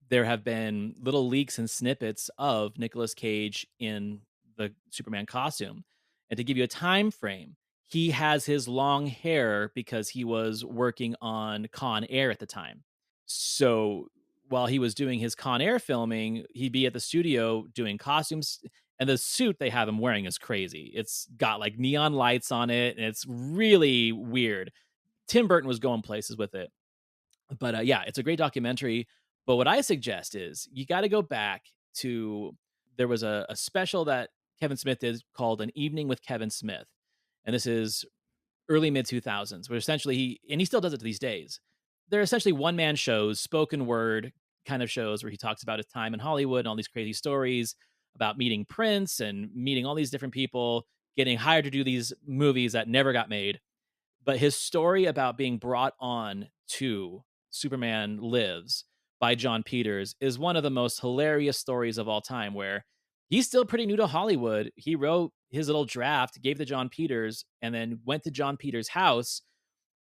there have been little leaks and snippets of Nicolas Cage in the Superman costume. And to give you a time frame, he has his long hair because he was working on Con Air at the time. So while he was doing his Con Air filming, he'd be at the studio doing costumes, and the suit they have him wearing is crazy. It's got like neon lights on it, and it's really weird. Tim Burton was going places with it. But yeah, it's a great documentary. But what I suggest is you got to go back to there was a special that Kevin Smith did called An Evening with Kevin Smith. And this is early mid 2000s, where essentially he still does it to these days. They're essentially one man shows, spoken word kind of shows where he talks about his time in Hollywood and all these crazy stories about meeting Prince and meeting all these different people, getting hired to do these movies that never got made. But his story about being brought on to Superman Lives by John Peters is one of the most hilarious stories of all time, where he's still pretty new to Hollywood. He wrote his little draft, gave to John Peters, and then went to John Peters' house.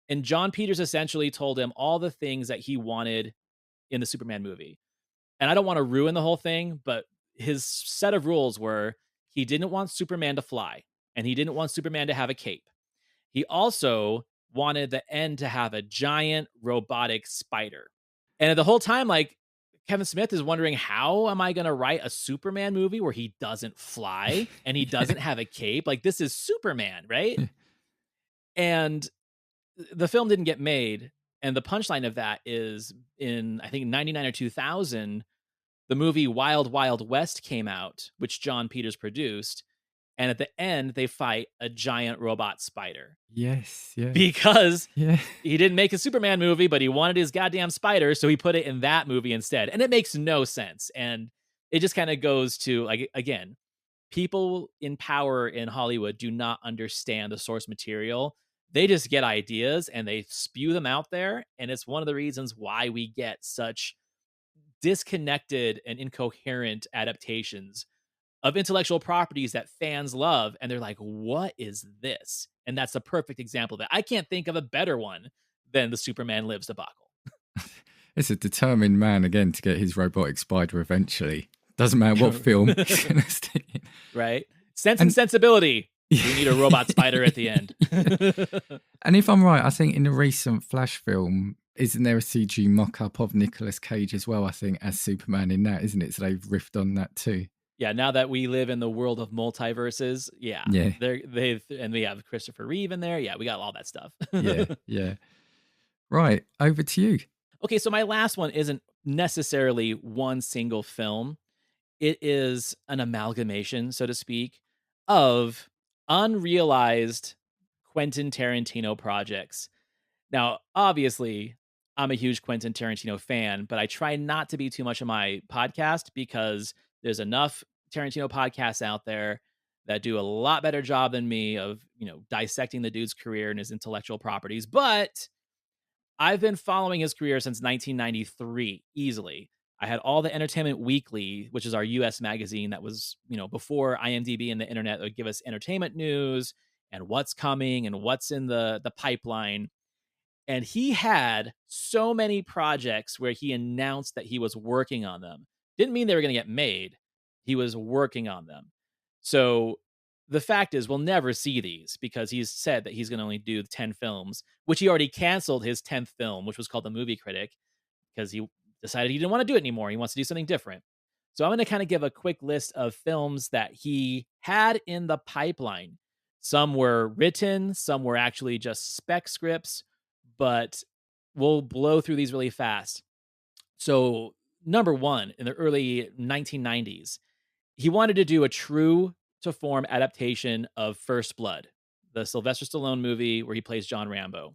And John Peters essentially told him all the things that he wanted in the Superman movie. And I don't want to ruin the whole thing, but his set of rules were he didn't want Superman to fly, and he didn't want Superman to have a cape. He also wanted the end to have a giant robotic spider. And the whole time, like, Kevin Smith is wondering, how am I going to write a Superman movie where he doesn't fly and he Yeah. doesn't have a cape? Like, this is Superman, right? And the film didn't get made. And the punchline of that is in, I think, 99 or 2000, the movie Wild Wild West came out, which John Peters produced. And at the end, they fight a giant robot spider Yes, yeah. because Yeah. he didn't make a Superman movie, but he wanted his goddamn spider, so he put it in that movie instead. And it makes no sense. And it just kind of goes to, like, again, people in power in Hollywood do not understand the source material. They just get ideas and they spew them out there. And it's one of the reasons why we get such disconnected and incoherent adaptations of intellectual properties that fans love, and they're like, "What is this?" And that's a perfect example of that. I can't think of a better one than the Superman Lives debacle. It's a determined man again to get his robotic spider eventually. Doesn't matter what film he's going to stick in. Right? Sense and And Sensibility. We need a robot spider at the end. yeah. And if I'm right, I think in the recent Flash film, isn't there a CG mock-up of Nicolas Cage as well, I think, as Superman in that, isn't it? So they've riffed on that too. Yeah, now that we live in the world of multiverses, yeah, Yeah, and we have Christopher Reeve in there. Yeah, we got all that stuff. yeah, yeah. Right, over to you. Okay, so my last one isn't necessarily one single film. It is an amalgamation, so to speak, of unrealized Quentin Tarantino projects. Now, obviously, I'm a huge Quentin Tarantino fan, but I try not to be too much of my podcast because there's enough Tarantino podcasts out there that do a lot better job than me of, dissecting the dude's career and his intellectual properties. But I've been following his career since 1993, easily. I had all the Entertainment Weekly, which is our US magazine that was, before IMDb and the internet that would give us entertainment news and what's coming and what's in the pipeline. And he had so many projects where he announced that he was working on them. Didn't mean they were going to get made. He was working on them. So the fact is, we'll never see these because he's said that he's going to only do 10 films, which he already canceled his 10th film, which was called The Movie Critic, because he decided he didn't want to do it anymore. He wants to do something different. So I'm going to kind of give a quick list of films that he had in the pipeline. Some were written, some were actually just spec scripts, but we'll blow through these really fast. So, number one, in the early 1990s, he wanted to do a true to form adaptation of First Blood, the Sylvester Stallone movie where he plays John Rambo.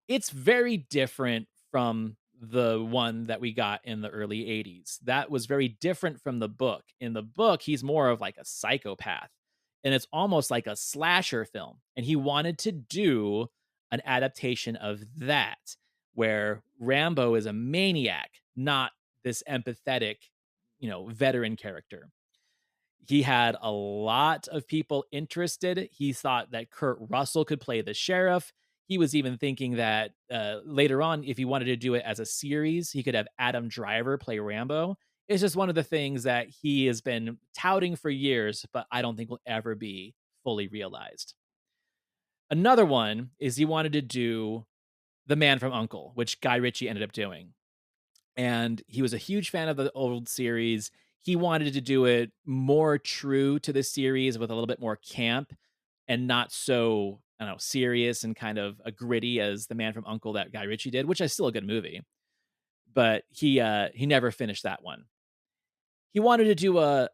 It's very different from the one that we got in the early 80s. That was very different from the book. In the book, he's more of like a psychopath. and it's almost like a slasher film. And he wanted to do an adaptation of that, where Rambo is a maniac, not this empathetic, veteran character. He had a lot of people interested. He thought that Kurt Russell could play the sheriff. He was even thinking that later on, if he wanted to do it as a series, he could have Adam Driver play Rambo. It's just one of the things that he has been touting for years, but I don't think will ever be fully realized. Another one is he wanted to do The Man from Uncle, which Guy Ritchie ended up doing. And he was a huge fan of the old series. He wanted to do it more true to the series with a little bit more camp and not so, I don't know, serious and kind of a gritty as The Man from Uncle that Guy Ritchie did, which is still a good movie. But he never finished that one. He wanted to do a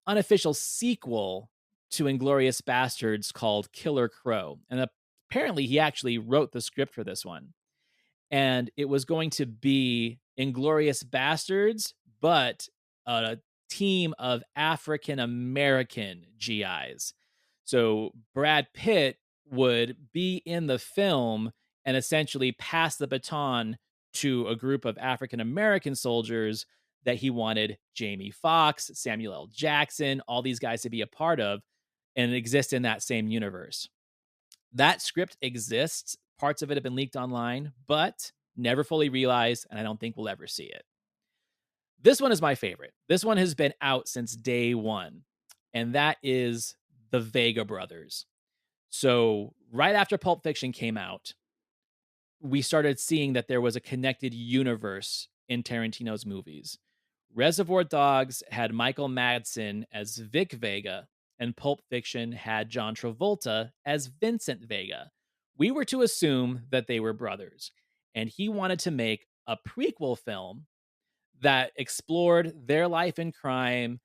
unofficial sequel to Inglorious Bastards called Killer Crow, and apparently he actually wrote the script for this one, and it was going to be Inglorious Bastards, but a team of African American GIs. So Brad Pitt would be in the film and essentially pass the baton to a group of African American soldiers that he wanted Jamie Foxx, Samuel L. Jackson, all these guys to be a part of and exist in that same universe. That script exists. Parts of it have been leaked online, but never fully realized, and I don't think we'll ever see it. This one is my favorite. This one has been out since day one, and that is the Vega brothers. So, right after Pulp Fiction came out, we started seeing that there was a connected universe in Tarantino's movies. Reservoir Dogs had Michael Madsen as Vic Vega, and Pulp Fiction had John Travolta as Vincent Vega. We were to assume that they were brothers, and he wanted to make a prequel film that explored their life in crime,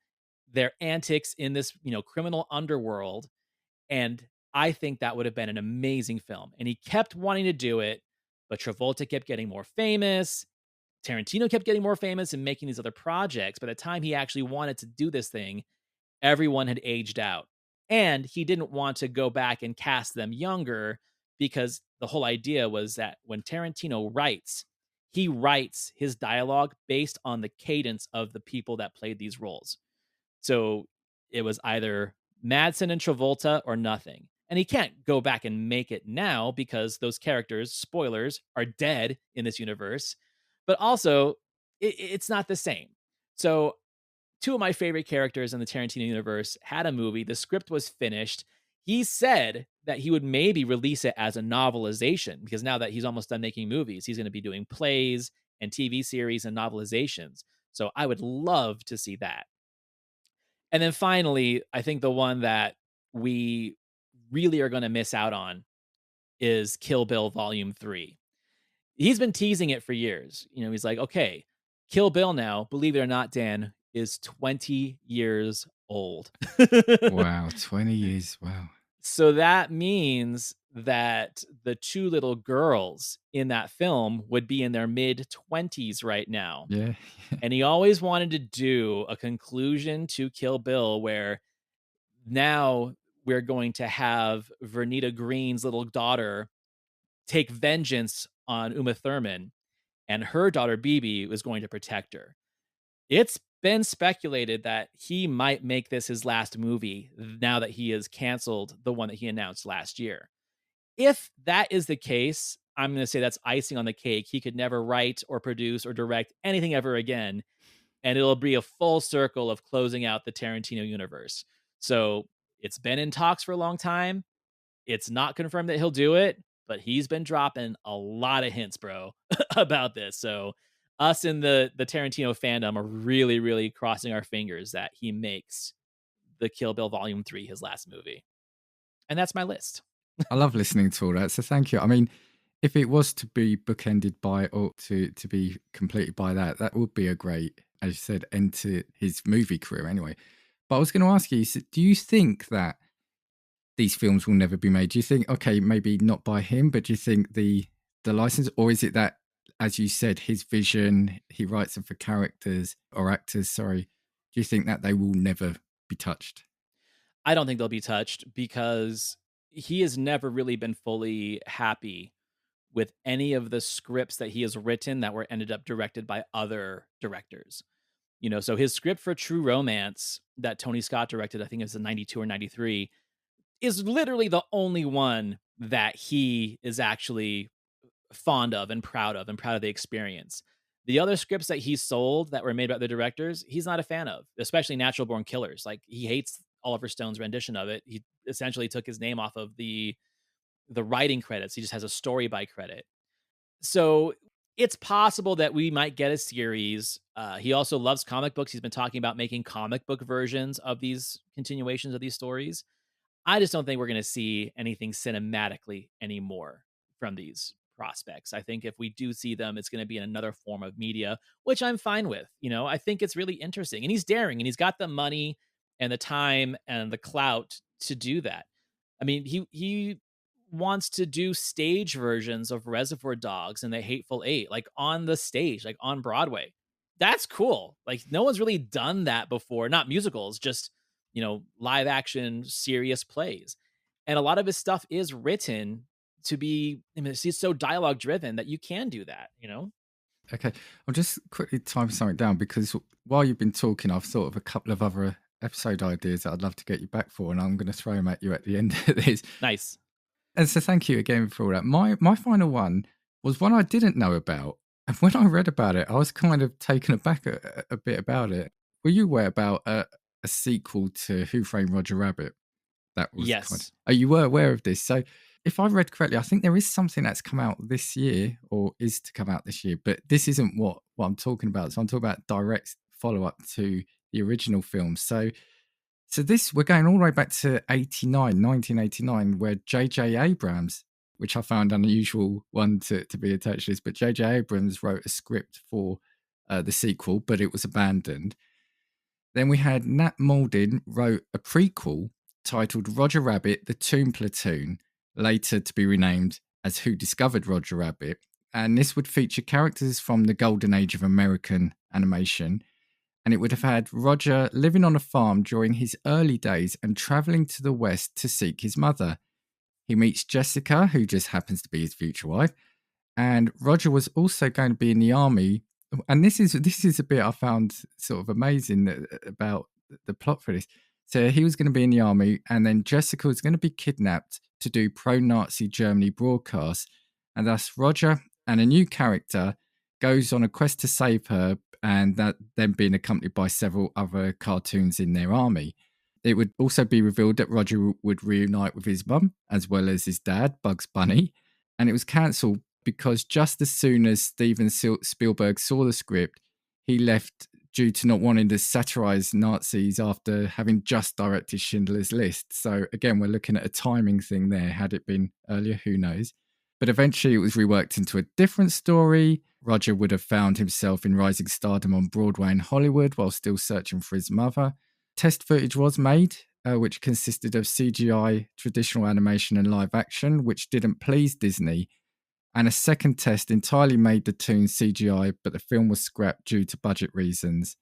their antics in this, criminal underworld, and I think that would have been an amazing film. And he kept wanting to do it, but Travolta kept getting more famous. Tarantino kept getting more famous and making these other projects. By the time he actually wanted to do this thing, everyone had aged out. And he didn't want to go back and cast them younger because the whole idea was that when Tarantino writes, he writes his dialogue based on the cadence of the people that played these roles. So it was either Madsen and Travolta or nothing. And he can't go back and make it now because those characters, spoilers, are dead in this universe. But also, it's not the same. So, two of my favorite characters in the Tarantino universe had a movie. The script was finished. He said that he would maybe release it as a novelization because now that he's almost done making movies, he's going to be doing plays and TV series and novelizations. So, I would love to see that. And then finally, I think the one that we really are gonna miss out on is Kill Bill Volume 3. He's been teasing it for years. He's like, "Okay, Kill Bill now, believe it or not, Dan, is 20 years old." Wow, 20 years. Wow. So that means that the 2 little girls in that film would be in their mid-20s right now. Yeah. And he always wanted to do a conclusion to Kill Bill where now we're going to have Vernita Green's little daughter take vengeance on Uma Thurman, and her daughter Bibi is going to protect her. It's been speculated that he might make this his last movie now that he has canceled the one that he announced last year. If that is the case, I'm going to say that's icing on the cake. He could never write or produce or direct anything ever again, and it'll be a full circle of closing out the Tarantino universe. So it's been in talks for a long time. It's not confirmed that he'll do it, but he's been dropping a lot of hints, bro, about this. So us in the Tarantino fandom are really, really crossing our fingers that he makes the Kill Bill Volume 3 his last movie. And that's my list. I love listening to all that. So thank you. I mean, if it was to be bookended by or to be completed by that, that would be a great, as you said, end to his movie career anyway. But I was going to ask you, do you think that these films will never be made? Do you think, okay, maybe not by him, but do you think the license, or is it that, as you said, his vision, he writes them for characters or actors, sorry, do you think that they will never be touched? I don't think they'll be touched because he has never really been fully happy with any of the scripts that he has written that were ended up directed by other directors. So his script for True Romance that Tony Scott directed, I think it was in 92 or 93, is literally the only one that he is actually fond of and proud of the experience. The other scripts that he sold that were made by the directors, he's not a fan of, especially Natural Born Killers. Like, he hates Oliver Stone's rendition of it. He essentially took his name off of the writing credits. He just has a story by credit. So it's possible that we might get a series. He also loves comic books. He's been talking about making comic book versions of these continuations of these stories. I just don't think we're going to see anything cinematically anymore from these prospects. I think if we do see them, it's going to be in another form of media, which I'm fine with. I think it's really interesting, and he's daring, and he's got the money and the time and the clout to do that. I mean, he wants to do stage versions of Reservoir Dogs and The Hateful Eight, like on the stage, like on Broadway. That's cool. Like, no one's really done that before. Not musicals, just live action serious plays. And a lot of his stuff is written to be, I mean, it's so dialogue driven that you can do that. Okay, I'll just quickly type something down because while you've been talking, I've thought of a couple of other episode ideas that I'd love to get you back for, and I'm going to throw them at you at the end of this. Nice. And so, thank you again for all that. My final one was one I didn't know about, and when I read about it, I was kind of taken aback a bit about it. Were you aware about a sequel to Who Framed Roger Rabbit? That was kind of. Yes. Oh, you were aware of this. So if I read correctly, I think there is something that's come out this year or is to come out this year, but this isn't what I'm talking about. So I'm talking about direct follow up to the original film. So this, we're going all the way back to 1989, where J.J. Abrams, which I found an unusual one to be attached to this, but J.J. Abrams wrote a script for the sequel, but it was abandoned. Then we had Nat Mauldin wrote a prequel titled Roger Rabbit, The Tomb Platoon, later to be renamed as Who Discovered Roger Rabbit. And this would feature characters from the golden age of American animation. And it would have had Roger living on a farm during his early days and traveling to the West to seek his mother. He meets Jessica, who just happens to be his future wife, and Roger was also going to be in the army. And this is a bit I found sort of amazing about the plot for this. So he was going to be in the army, and then Jessica was going to be kidnapped to do pro-Nazi Germany broadcasts, and thus Roger and a new character goes on a quest to save her, and that then being accompanied by several other cartoons in their army. It would also be revealed that Roger would reunite with his mum as well as his dad, Bugs Bunny, and it was cancelled because just as soon as Steven Spielberg saw the script, he left due to not wanting to satirize Nazis after having just directed Schindler's List. So again, we're looking at a timing thing there. Had it been earlier, who knows? But eventually it was reworked into a different story. Roger would have found himself in rising stardom on Broadway and Hollywood while still searching for his mother. Test footage was made, which consisted of CGI, traditional animation and live action, which didn't please Disney. And a second test entirely made the toon CGI, but the film was scrapped due to budget reasons.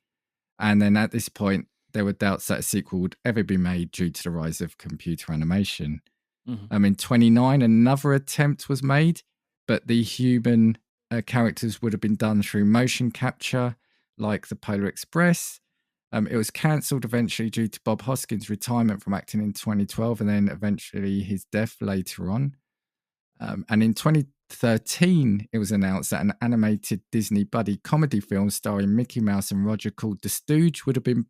And then at this point, there were doubts that a sequel would ever be made due to the rise of computer animation. Mhm. In 29, another attempt was made, but the human characters would have been done through motion capture, like the Polar Express. It was cancelled eventually due to Bob Hoskins' retirement from acting in 2012 and then eventually his death later on. And in 2013, it was announced that an animated Disney buddy comedy film starring Mickey Mouse and Roger called The Stooge would have been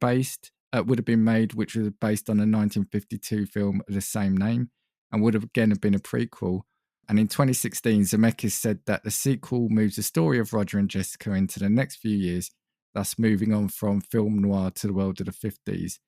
made, which was based on a 1952 film of the same name, and would have again have been a prequel. And in 2016, Zemeckis said that the sequel moves the story of Roger and Jessica into the next few years, thus moving on from film noir to the world of the 50s.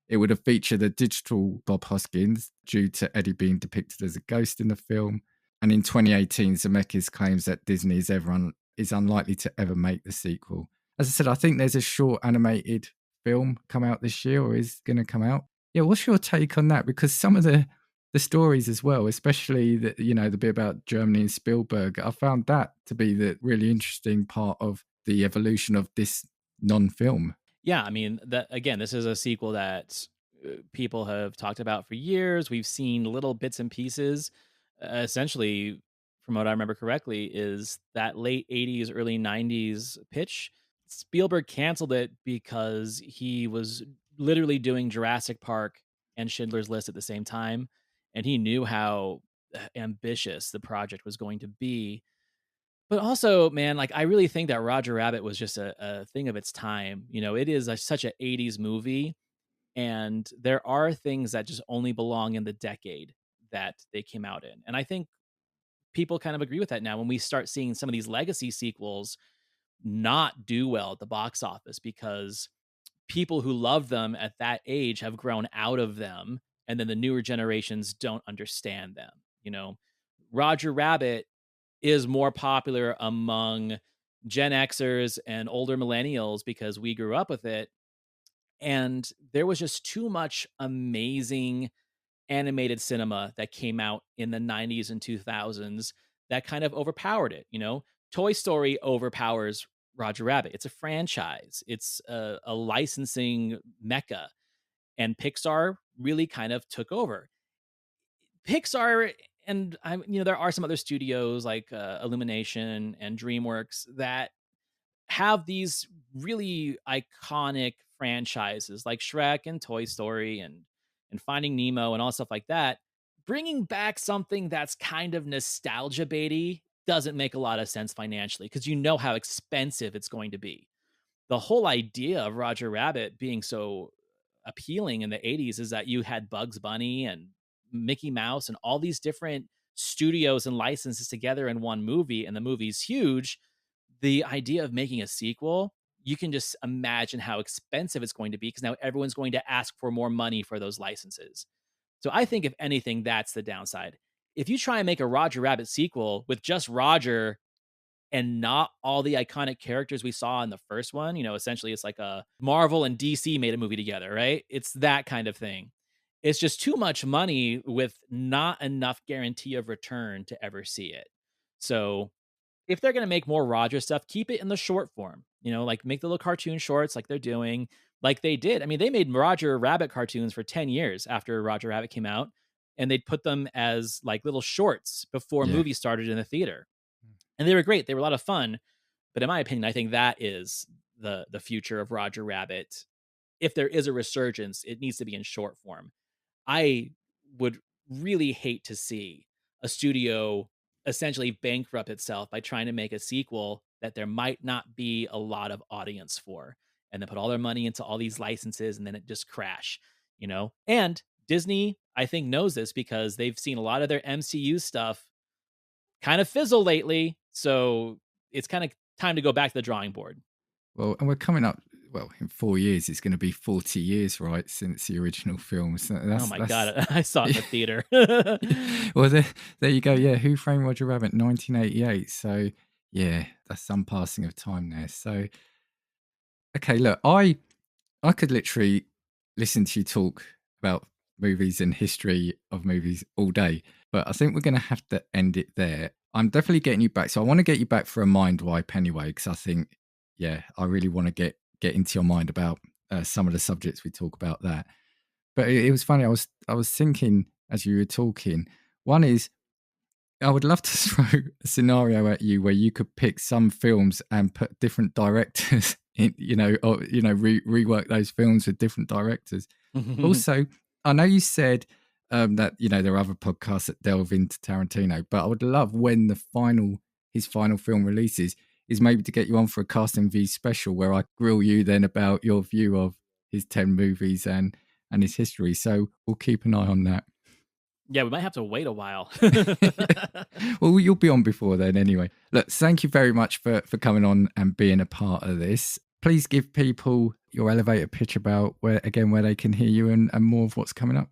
It would have featured a digital Bob Hoskins due to Eddie being depicted as a ghost in the film. And in 2018, Zemeckis claims that Disney is unlikely to ever make the sequel. As I said, I think there's a short animated film come out this year or is going to come out. Yeah, what's your take on that? Because some of the stories as well, especially the bit about Germany and Spielberg, I found that to be the really interesting part of the evolution of this non-film. Yeah, I mean, that again, this is a sequel that people have talked about for years. We've seen little bits and pieces. Essentially, from what I remember correctly, is that late 80s, early 90s pitch. Spielberg canceled it because he was literally doing Jurassic Park and Schindler's List at the same time. And he knew how ambitious the project was going to be. But also, man, like I really think that Roger Rabbit was just a thing of its time. You know, it is such a 80s movie, and there are things that just only belong in the decade that they came out in. And I think people kind of agree with that now when we start seeing some of these legacy sequels not do well at the box office because people who loved them at that age have grown out of them, and then the newer generations don't understand them. You know, Roger Rabbit is more popular among Gen Xers and older millennials because we grew up with it. And there was just too much amazing animated cinema that came out in the 90s and 2000s that kind of overpowered it. You know, Toy Story overpowers Roger Rabbit. It's a franchise, it's a licensing mecca, and Pixar really kind of took over. Pixar and there are some other studios like Illumination and DreamWorks that have these really iconic franchises like Shrek and Toy Story and Finding Nemo and all stuff like that. Bringing back something that's kind of nostalgia baity doesn't make a lot of sense financially because you know how expensive it's going to be. The whole idea of Roger Rabbit being so appealing in the 80s is that you had Bugs Bunny and Mickey Mouse and all these different studios and licenses together in one movie, and the movie's huge. The idea of making a sequel, you can just imagine how expensive it's going to be because now everyone's going to ask for more money for those licenses. So I think if anything, that's the downside. If you try and make a Roger Rabbit sequel with just Roger and not all the iconic characters we saw in the first one, essentially it's like a Marvel and DC made a movie together, right? It's that kind of thing. It's just too much money with not enough guarantee of return to ever see it. So if they're gonna make more Roger stuff, keep it in the short form. Like make the little cartoon shorts like they're doing, like they did. I mean, they made Roger Rabbit cartoons for 10 years after Roger Rabbit came out, and they'd put them as like little shorts before Yeah. movies started in the theater. And they were great. They were a lot of fun. But in my opinion, I think that is the future of Roger Rabbit. If there is a resurgence, it needs to be in short form. I would really hate to see a studio essentially bankrupt itself by trying to make a sequel that there might not be a lot of audience for, and then put all their money into all these licenses and then it just crash, And Disney, I think, knows this because they've seen a lot of their MCU stuff kind of fizzle lately. So it's kind of time to go back to the drawing board. Well, and we're coming up. Well, in 4 years, it's going to be 40 years, right, since the original film. So Oh my god, I saw it in the theater. well, there you go. Yeah, Who Framed Roger Rabbit, 1988. So yeah, that's some passing of time there. So okay, look, I could literally listen to you talk about movies and history of movies all day, but I think we're going to have to end it there. I'm definitely getting you back. So I want to get you back for a mind wipe anyway, because I think, yeah, I really want to get into your mind about some of the subjects we talk about that. But it was funny. I was thinking as you were talking. One is I would love to throw a scenario at you where you could pick some films and put different directors in, or rework those films with different directors. Also, I know you said that there are other podcasts that delve into Tarantino, but I would love when his final film releases is maybe to get you on for a casting view special where I grill you then about your view of his 10 movies and his history. So we'll keep an eye on that. Yeah, we might have to wait a while. Well, you'll be on before then anyway. Look, thank you very much for coming on and being a part of this. Please give people your elevator pitch about where they can hear you and more of what's coming up.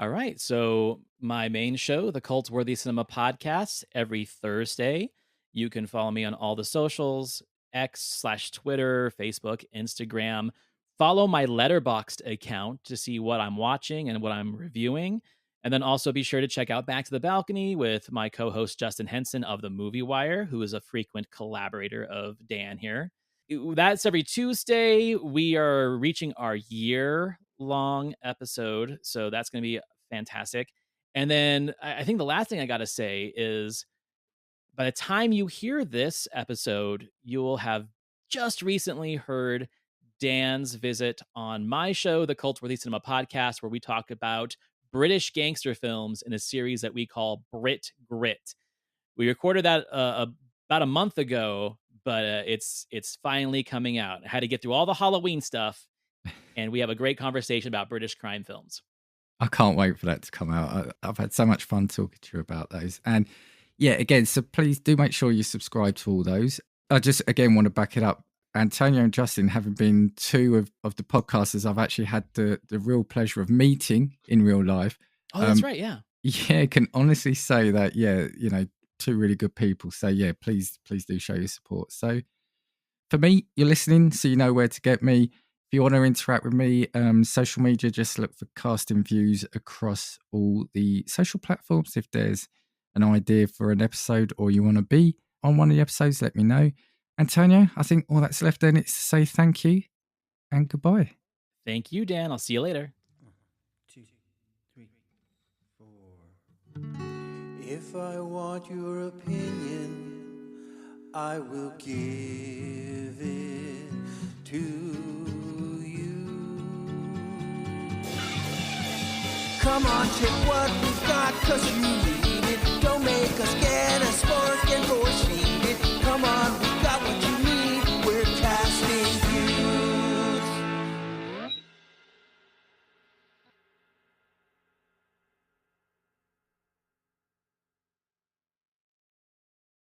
All right. So, my main show, the Cultworthy Cinema Podcast, every Thursday. You can follow me on all the socials, X/Twitter, Facebook, Instagram. Follow my Letterboxd account to see what I'm watching and what I'm reviewing. And then also be sure to check out Back to the Balcony with my co host, Justin Henson of The Movie Wire, who is a frequent collaborator of Dan here. That's every Tuesday. We are reaching our year long episode. So that's going to be fantastic. And then I think the last thing I got to say is by the time you hear this episode, you will have just recently heard Dan's visit on my show, the Cultworthy Cinema Podcast, where we talk about British gangster films in a series that we call Brit Grit. We recorded that about a month ago, but it's finally coming out. I had to get through all the Halloween stuff, and we have a great conversation about British crime films. I can't wait for that to come out. I've had so much fun talking to you about those. And yeah, again, so please do make sure you subscribe to all those. I just, again, want to back it up. Antonio and Justin, having been two of the podcasters I've actually had the real pleasure of meeting in real life. Oh, that's right. Yeah. Yeah, can honestly say that, yeah, you know, two really good people. So yeah, please do show your support. So for me, you're listening, so you know where to get me. If you want to interact with me, social media, just look for Casting Views across all the social platforms. If there's an idea for an episode or you want to be on one of the episodes, let me know. Antonio, I think all that's left then is to say thank you and goodbye. Thank you, Dan. I'll see you later. 2, 3, 4. If I want your opinion, I will give it to you. Come on, take what we've got, 'cause we need it. Don't make us get a spark and proceed it. Come on,